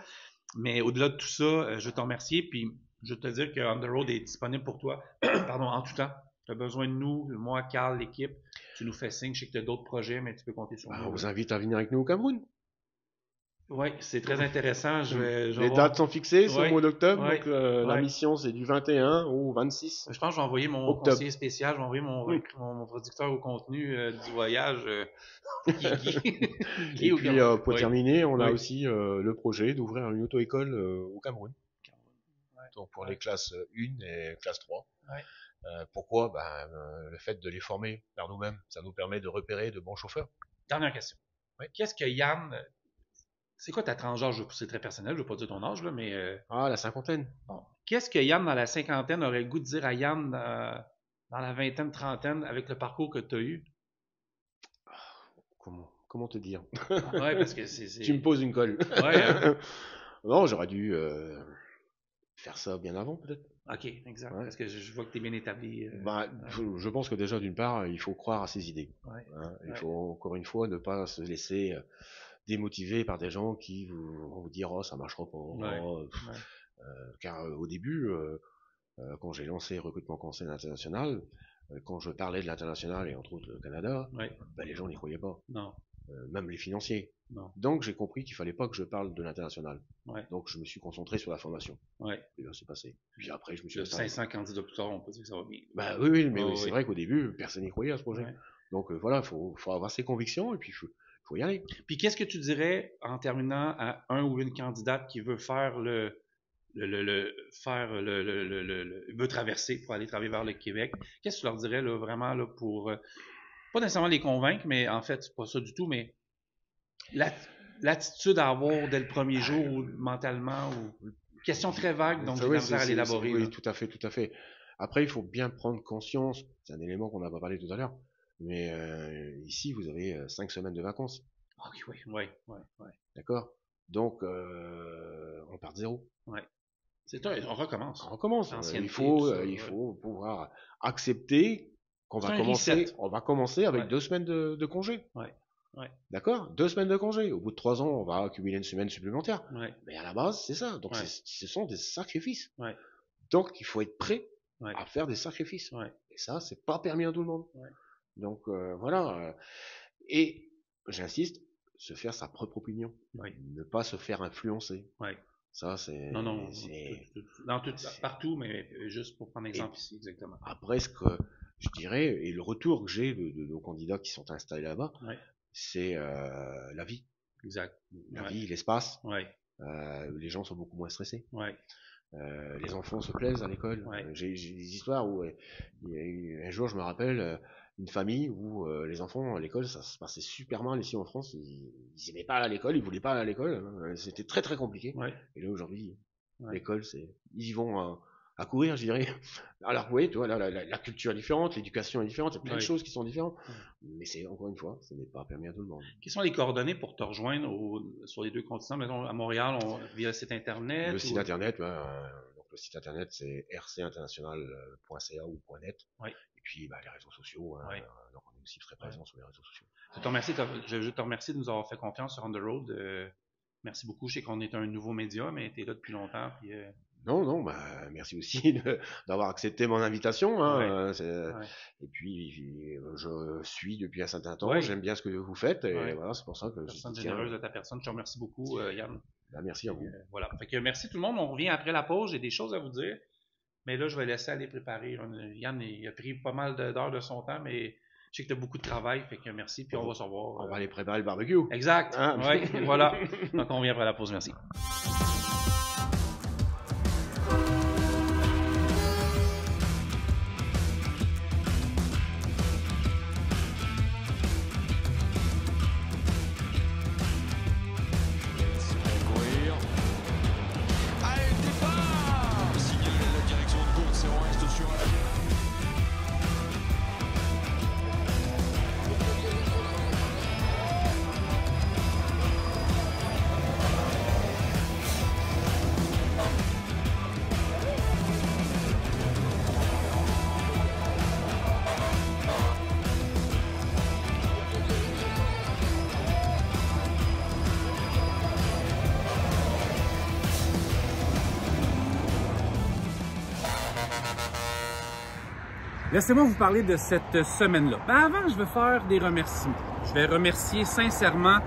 Mais au-delà de tout ça, je veux te remercier, puis je veux te dire que On The Road est disponible pour toi, pardon, en tout temps. Tu as besoin de nous, moi, Carl, l'équipe. Tu nous fais signe, je sais que tu as d'autres projets, mais tu peux compter sur nous. On vous invite à venir avec nous au Cameroun. Oui, c'est très intéressant. Les dates sont fixées, c'est au mois d'octobre. Ouais. Donc la mission, c'est du 21 au 26. Je pense que je vais envoyer mon octobre. conseiller spécial, je vais envoyer mon producteur au contenu du voyage. Et puis, pour terminer, on a aussi le projet d'ouvrir une auto-école au Cameroun. Donc pour les classes 1 et classe 3. Ouais. Pourquoi le fait de les former par nous-mêmes, ça nous permet de repérer de bons chauffeurs. Dernière question. Ouais. Qu'est-ce que Yann... C'est quoi ta tranche d'âge? C'est très personnel, je ne veux pas dire ton âge, là, mais... la cinquantaine. Bon. Qu'est-ce que Yann, dans la cinquantaine, aurait le goût de dire à Yann dans la vingtaine, trentaine, avec le parcours que tu as eu? Comment te dire? Ouais, parce que c'est... Tu me poses une colle. Ouais. Non, j'aurais dû faire ça bien avant, peut-être. Ok, exact. Ouais. Parce que je vois que tu es bien établi. Je pense que déjà, d'une part, il faut croire à ses idées. Ouais. Hein, il faut, encore une fois, ne pas se laisser démotiver par des gens qui vont vous dire « Oh, ça marchera pas. Ouais. Car au début, quand j'ai lancé Recrutement Conseil International, quand je parlais de l'international et entre autres le Canada, les gens n'y croyaient pas. Non. Même les financiers. Non. Donc j'ai compris qu'il fallait pas que je parle de l'international. Ouais. Donc je me suis concentré sur la formation. Ouais. Et bien c'est passé. Puis après je me suis... De 500 candidats plus tard, on peut dire que ça va bien. Oui, mais c'est vrai qu'au début, personne n'y croyait à ce projet. Ouais. Donc voilà, faut avoir ses convictions et puis faut y aller. Puis qu'est-ce que tu dirais en terminant à un ou une candidate qui veut faire veut traverser pour aller travailler vers le Québec? Qu'est-ce que tu leur dirais là, vraiment là, pour pas nécessairement les convaincre, mais en fait, c'est pas ça du tout, mais l'attitude à avoir dès le premier jour ou mentalement ou question très vague, donc j'ai de la misère à l'élaborer. Oui, tout à fait. Après, il faut bien prendre conscience, c'est un élément qu'on n'a pas parlé tout à l'heure, mais ici, vous avez 5 semaines de vacances. Ah oui. D'accord. Donc, on part de zéro. Ouais. C'est ça, on recommence. On recommence. Il faut pouvoir accepter qu'on va commencer avec 2 semaines de congé. Ouais. Ouais. D'accord? 2 semaines de congé. Au bout de 3 ans, on va accumuler une semaine supplémentaire. Ouais. Mais à la base, c'est ça. Donc, Ouais. ce sont des sacrifices. Ouais. Donc, il faut être prêt Ouais. à faire des sacrifices. Ouais. Et ça, c'est pas permis à tout le monde. Ouais. Donc, voilà. Et, j'insiste, se faire sa propre opinion. Ouais. Ne pas se faire influencer. Ouais. Ça, c'est... Non, c'est... partout, mais juste pour prendre exemple ici, exactement. Après, ce que je dirais, et le retour que j'ai de nos candidats qui sont installés là-bas, Ouais. c'est la vie. Exact. La vie, l'espace. Ouais. Les gens sont beaucoup moins stressés. Ouais. Les enfants se plaisent à l'école. Ouais. J'ai des histoires où il y a eu, un jour, je me rappelle, une famille où les enfants à l'école, ça se passait super mal ici en France. Ils aimaient pas aller à l'école, ils voulaient pas aller à l'école. C'était très très compliqué. Ouais. Et là aujourd'hui, Ouais. l'école, ils y vont à courir, je dirais. Alors oui, tu vois, la culture est différente, l'éducation est différente, il y a plein de choses qui sont différentes. Mais c'est, encore une fois, ce n'est pas permis à tout le monde. Quelles sont les coordonnées pour te rejoindre sur les 2 continents? Mettons, à Montréal, via le site internet? Le site internet, donc le site internet, c'est rcinternational.ca ou .net. Ouais. Et puis les réseaux sociaux. Ouais. Donc on est aussi très présent sur les réseaux sociaux. Je te remercie de nous avoir fait confiance sur On the Road. Merci beaucoup. Je sais qu'on est un nouveau média, mais tu es là depuis longtemps. Puis, Non, merci aussi d'avoir accepté mon invitation. Ouais. Et puis, je suis depuis un certain temps, Ouais. j'aime bien ce que vous faites, et voilà, c'est pour ça que personne généreuse de ta personne. Je te remercie beaucoup, Yann. Merci à vous. Voilà. Fait que merci tout le monde. On revient après la pause. J'ai des choses à vous dire. Mais là, je vais laisser aller préparer. Yann, il a pris pas mal d'heures de son temps, mais je sais que tu as beaucoup de travail. Fait que merci, puis on va se revoir. On va aller préparer le barbecue. Exact. Hein? Oui, voilà. Donc, on revient après la pause. Merci. Laissez-moi vous parler de cette semaine-là. Avant, je vais faire des remerciements. Je vais remercier sincèrement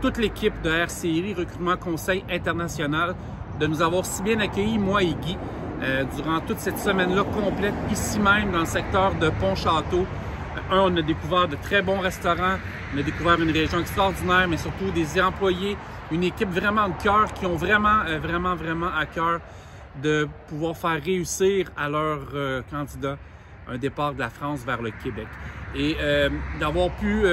toute l'équipe de RCI, Recrutement Conseil International, de nous avoir si bien accueillis, moi et Guy, durant toute cette semaine-là complète, ici même dans le secteur de Pont-Château. On a découvert de très bons restaurants, on a découvert une région extraordinaire, mais surtout des employés, une équipe vraiment de cœur qui ont vraiment à cœur de pouvoir faire réussir à leurs candidats un départ de la France vers le Québec. Et d'avoir pu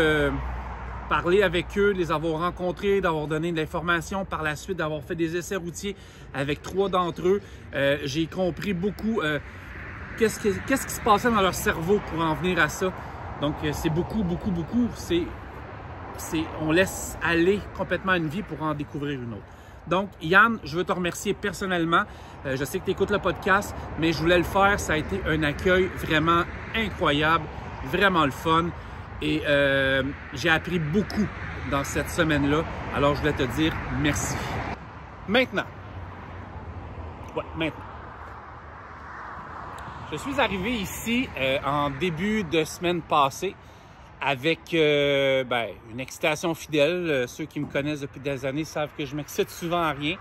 parler avec eux, les avoir rencontrés, d'avoir donné de l'information, par la suite d'avoir fait des essais routiers avec 3 d'entre eux, j'ai compris beaucoup qu'est-ce qui se passait dans leur cerveau pour en venir à ça. Donc c'est beaucoup. On laisse aller complètement une vie pour en découvrir une autre. Donc, Yann, je veux te remercier personnellement. Je sais que tu écoutes le podcast, mais je voulais le faire. Ça a été un accueil vraiment incroyable, vraiment le fun. Et j'ai appris beaucoup dans cette semaine-là. Alors, je voulais te dire merci. Maintenant. Je suis arrivé ici en début de semaine passée avec une excitation fidèle. Ceux qui me connaissent depuis des années savent que je m'excite souvent à rien.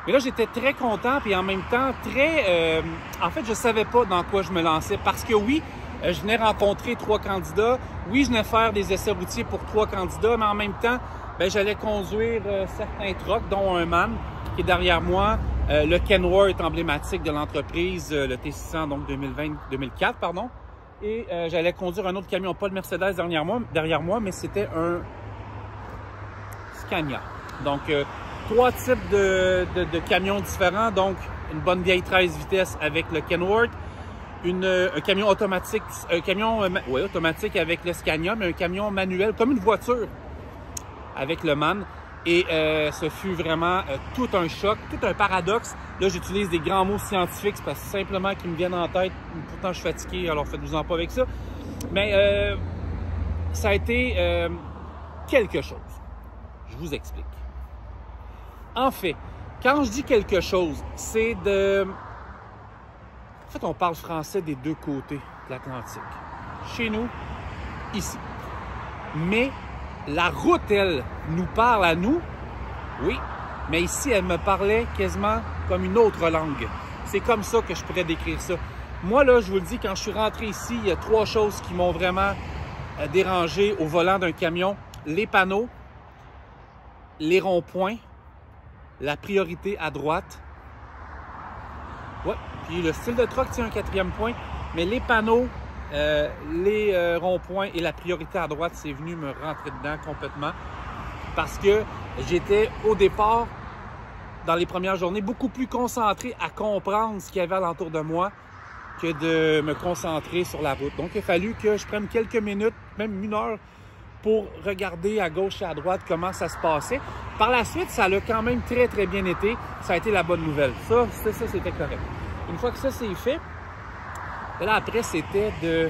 Mais là, j'étais très content et en même temps en fait, je savais pas dans quoi je me lançais parce que oui, je venais rencontrer 3 candidats. Oui, je venais faire des essais routiers pour 3 candidats, mais en même temps, j'allais conduire certains trucks, dont un MAN qui est derrière moi, le Kenworth emblématique de l'entreprise, le T600, donc 2004, pardon. Et j'allais conduire un autre camion, pas le Mercedes derrière moi, mais c'était un Scania. Donc, 3 types de camions différents. Donc, une bonne vieille 13 vitesses avec le Kenworth, un camion automatique, automatique avec le Scania, mais un camion manuel, comme une voiture, avec le MAN. Et ce fut vraiment tout un choc, tout un paradoxe. Là, j'utilise des grands mots scientifiques parce que simplement qu'ils me viennent en tête. Pourtant, je suis fatigué, alors faites-vous-en pas avec ça. Mais ça a été quelque chose. Je vous explique. En fait, quand je dis quelque chose, c'est de... En fait, on parle français des deux côtés de l'Atlantique. Chez nous, ici. Mais la route, elle, nous parle à nous, oui, mais ici, elle me parlait quasiment comme une autre langue. C'est comme ça que je pourrais décrire ça. Moi, là, je vous le dis, quand je suis rentré ici, il y a 3 choses qui m'ont vraiment dérangé au volant d'un camion. Les panneaux, les ronds-points, la priorité à droite. Ouais, puis le style de truck tient un 4e point, mais les panneaux, les ronds-points et la priorité à droite, c'est venu me rentrer dedans complètement parce que j'étais au départ, dans les premières journées, beaucoup plus concentré à comprendre ce qu'il y avait alentour de moi que de me concentrer sur la route. Donc, il a fallu que je prenne quelques minutes, même 1 heure, pour regarder à gauche et à droite comment ça se passait. Par la suite, ça l'a quand même très, très bien été. Ça a été la bonne nouvelle. Ça c'était correct. Une fois que ça, c'est fait, là, après, c'était de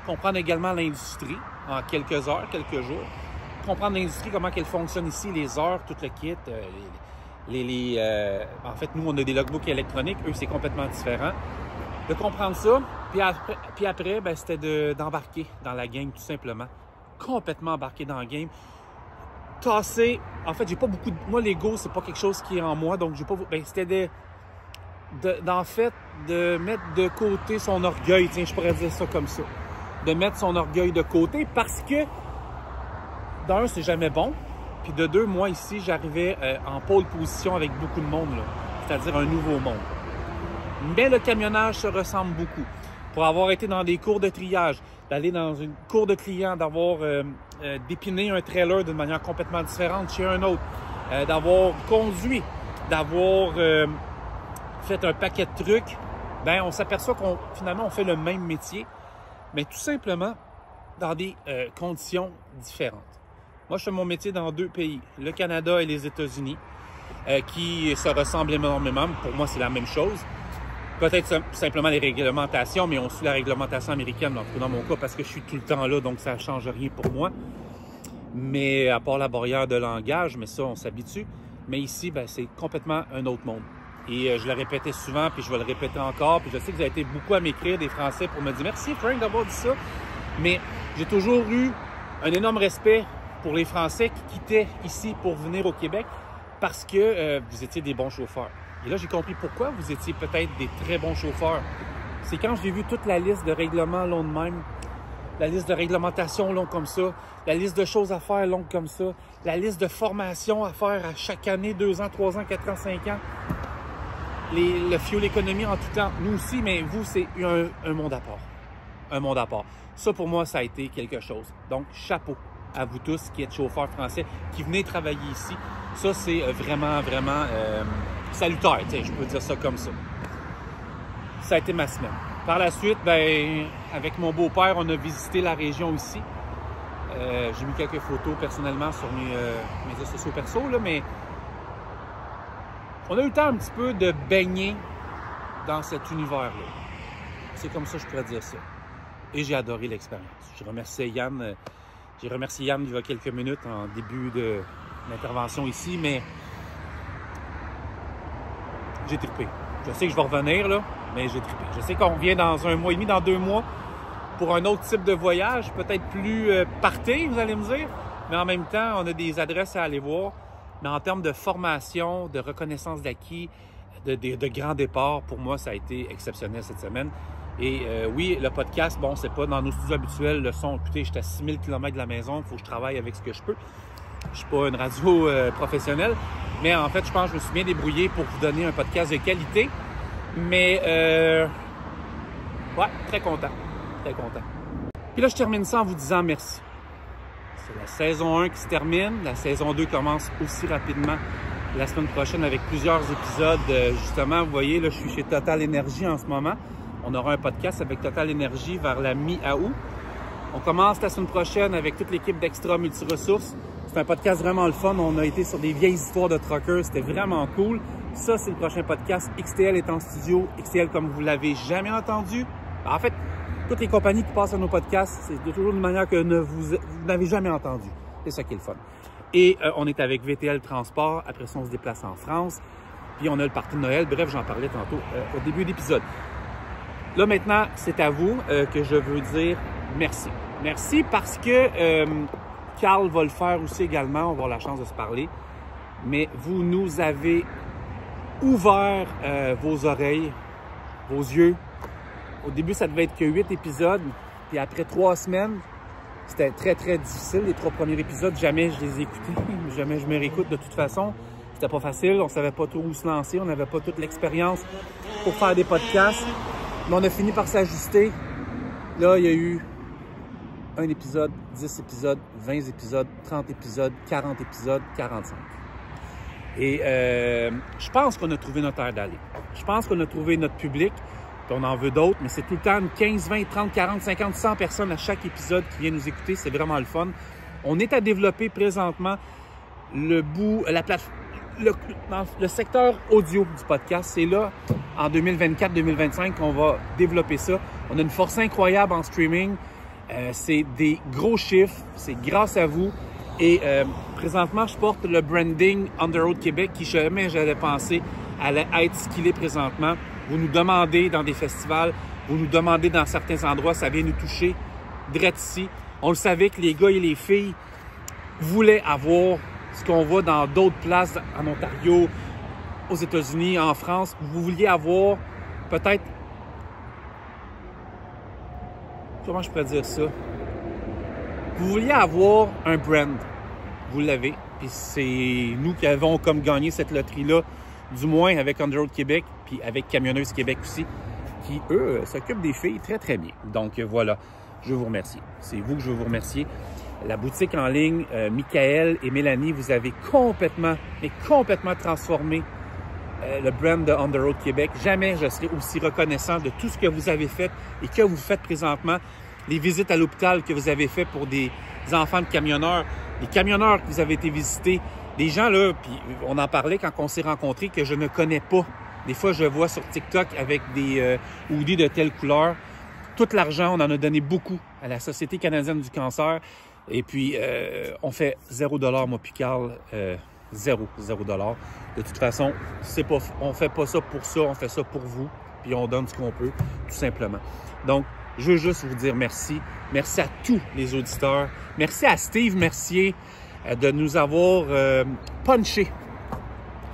comprendre également l'industrie en quelques heures, quelques jours. Comprendre l'industrie, comment elle fonctionne ici, les heures, tout le kit. En fait, nous, on a des logbooks électroniques. Eux, c'est complètement différent. De comprendre ça, puis après ben, c'était d'embarquer dans la game, tout simplement. Complètement embarqué dans la game. Tasser. En fait, j'ai pas beaucoup de... Moi, l'ego, c'est pas quelque chose qui est en moi, donc j'ai pas... Ben, c'était en fait, de mettre de côté son orgueil, tiens, je pourrais dire ça comme ça. De mettre son orgueil de côté parce que, d'un, c'est jamais bon. Puis de 2, moi, ici, j'arrivais en pole position avec beaucoup de monde, c'est-à-dire un nouveau monde. Mais le camionnage se ressemble beaucoup. Pour avoir été dans des cours de triage, d'aller dans une cour de clients, d'avoir dépiné un trailer d'une manière complètement différente chez un autre, d'avoir conduit, d'avoir fait un paquet de trucs, ben on s'aperçoit finalement on fait le même métier, mais tout simplement dans des conditions différentes. Moi, je fais mon métier dans 2 pays, le Canada et les États-Unis, qui se ressemblent énormément. Pour moi, c'est la même chose. Peut-être simplement les réglementations, mais on suit la réglementation américaine, dans mon cas, parce que je suis tout le temps là, donc ça ne change rien pour moi. Mais à part la barrière de langage, mais ça, on s'habitue. Mais ici, ben, c'est complètement un autre monde. Et je le répétais souvent, puis je vais le répéter encore. Puis je sais que vous avez été beaucoup à m'écrire des Français pour me dire « Merci, Frank, d'avoir dit ça. » Mais j'ai toujours eu un énorme respect pour les Français qui quittaient ici pour venir au Québec parce que vous étiez des bons chauffeurs. Et là, j'ai compris pourquoi vous étiez peut-être des très bons chauffeurs. C'est quand j'ai vu toute la liste de règlements longs de même, la liste de réglementation longue comme ça, la liste de choses à faire longue comme ça, la liste de formations à faire à chaque année, 2 ans, 3 ans, 4 ans, 5 ans, le fuel économie en tout temps. Nous aussi, mais vous, c'est un monde à part. Un monde à part. Ça, pour moi, ça a été quelque chose. Donc, chapeau à vous tous qui êtes chauffeurs français, qui venez travailler ici. Ça, c'est vraiment, vraiment salutaire, je peux dire ça comme ça. Ça a été ma semaine. Par la suite, ben, avec mon beau-père, on a visité la région ici. J'ai mis quelques photos personnellement sur mes réseaux sociaux perso, là, mais on a eu le temps un petit peu de baigner dans cet univers-là. C'est comme ça que je pourrais dire ça. Et j'ai adoré l'expérience. J'ai remercié Yann il y a quelques minutes en début de l'intervention ici, mais j'ai trippé. Je sais que je vais revenir, là, mais j'ai trippé. Je sais qu'on revient dans 1 mois et demi, dans 2 mois, pour un autre type de voyage, peut-être plus party, vous allez me dire, mais en même temps, on a des adresses à aller voir. Mais en termes de formation, de reconnaissance d'acquis, de grands départs, pour moi, ça a été exceptionnel cette semaine. Et oui, le podcast, bon, c'est pas dans nos studios habituels, le son, écoutez, je suis à 6000 km de la maison, il faut que je travaille avec ce que je peux. Je suis pas une radio professionnelle, mais en fait, je pense que je me suis bien débrouillé pour vous donner un podcast de qualité. Mais, ouais, très content, très content. Puis là, je termine ça en vous disant merci. C'est la saison 1 qui se termine, la saison 2 commence aussi rapidement la semaine prochaine avec plusieurs épisodes. Justement, vous voyez, là, je suis chez Total Energy en ce moment. On aura un podcast avec Total Energy vers la mi-août. On commence la semaine prochaine avec toute l'équipe d'Extra Multiressources. C'est un podcast vraiment le fun. On a été sur des vieilles histoires de truckers. C'était vraiment cool. Ça, c'est le prochain podcast. XTL est en studio. XTL, comme vous l'avez jamais entendu. En fait, toutes les compagnies qui passent à nos podcasts, c'est toujours d'une manière que vous n'avez jamais entendu. C'est ça qui est le fun. Et on est avec VTL Transport. Après ça, on se déplace en France. Puis on a le party de Noël. Bref, j'en parlais tantôt au début de l'épisode. Là, maintenant, c'est à vous que je veux dire merci. Merci parce que Carl va le faire aussi également. On va avoir la chance de se parler. Mais vous nous avez ouvert vos oreilles, vos yeux. Au début, ça devait être que 8 épisodes. Puis après 3 semaines, c'était très, très difficile. Les 3 premiers épisodes, jamais je les ai écoutés. Jamais je me réécoute de toute façon. C'était pas facile. On savait pas trop où se lancer. On n'avait pas toute l'expérience pour faire des podcasts. Mais on a fini par s'ajuster. Là, il y a eu 1 épisode, 10 épisodes, 20 épisodes, 30 épisodes, 40 épisodes, 45. Et je pense qu'on a trouvé notre air d'aller. Je pense qu'on a trouvé notre public. Puis on en veut d'autres, mais c'est tout le temps une 15, 20, 30, 40, 50, 100 personnes à chaque épisode qui viennent nous écouter. C'est vraiment le fun. On est à développer présentement le secteur audio du podcast. C'est là, en 2024-2025, qu'on va développer ça. On a une force incroyable en streaming. C'est des gros chiffres. C'est grâce à vous. Et présentement, je porte le branding Underroad Québec qui jamais j'avais pensé allait être ce qu'il est présentement. Vous nous demandez dans des festivals, vous nous demandez dans certains endroits, ça vient nous toucher direct ici. On le savait que les gars et les filles voulaient avoir ce qu'on voit dans d'autres places en Ontario, aux États-Unis, en France. Vous vouliez avoir peut-être... Comment je pourrais dire ça? Vous vouliez avoir un brand. Vous l'avez. Puis c'est nous qui avons comme gagné cette loterie-là, du moins avec Underroad Québec, puis avec Camionneuse Québec aussi, qui, eux, s'occupent des filles très, très bien. Donc, voilà, je vous remercie. C'est vous que je veux vous remercier. La boutique en ligne, Michael et Mélanie, vous avez complètement transformé le brand de Underroad Québec. Jamais je serai aussi reconnaissant de tout ce que vous avez fait et que vous faites présentement. Les visites à l'hôpital que vous avez fait pour des enfants de camionneurs, les camionneurs que vous avez été visités, des gens là, puis on en parlait quand on s'est rencontrés, que je ne connais pas. Des fois, je vois sur TikTok avec des hoodies de telle couleur. Tout l'argent, on en a donné beaucoup à la Société canadienne du cancer. Et puis, on fait 0$, moi puis Carl, 0$. De toute façon, on fait pas ça pour ça, on fait ça pour vous. Puis on donne ce qu'on peut, tout simplement. Donc, je veux juste vous dire merci. Merci à tous les auditeurs. Merci à Steve Mercier de nous avoir punché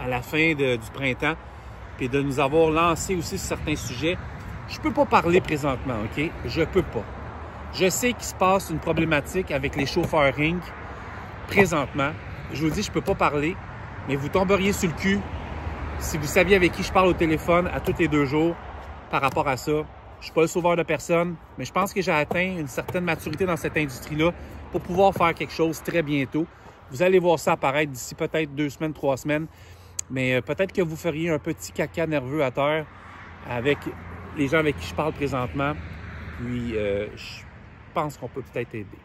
à la fin du printemps et de nous avoir lancé aussi sur certains sujets. Je peux pas parler présentement, OK? Je peux pas. Je sais qu'il se passe une problématique avec les chauffeurs Inc. présentement. Je vous dis, je peux pas parler, mais vous tomberiez sur le cul si vous saviez avec qui je parle au téléphone à tous les 2 jours par rapport à ça. Je suis pas le sauveur de personne, mais je pense que j'ai atteint une certaine maturité dans cette industrie-là pour pouvoir faire quelque chose très bientôt. Vous allez voir ça apparaître d'ici peut-être 2 semaines, 3 semaines. Mais peut-être que vous feriez un petit caca nerveux à terre avec les gens avec qui je parle présentement. Puis, je pense qu'on peut peut-être aider.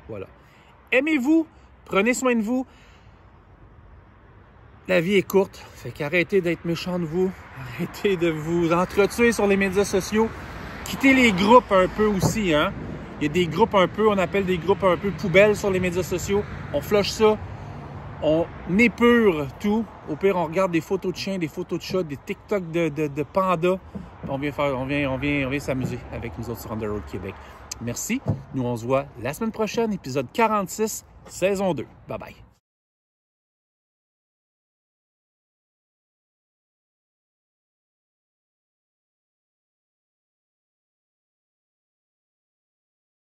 Voilà. Aimez-vous, prenez soin de vous. La vie est courte, fait qu'arrêtez d'être méchant de vous. Arrêtez de vous entretuer sur les médias sociaux. Quittez les groupes un peu aussi, hein. Il y a des groupes un peu, on appelle des groupes un peu poubelles sur les médias sociaux. On flush ça. On épure tout. Au pire, on regarde des photos de chiens, des photos de chats, des TikTok de pandas. On vient s'amuser avec nous autres sur Underroad Québec. Merci. Nous, on se voit la semaine prochaine, épisode 46, saison 2. Bye bye.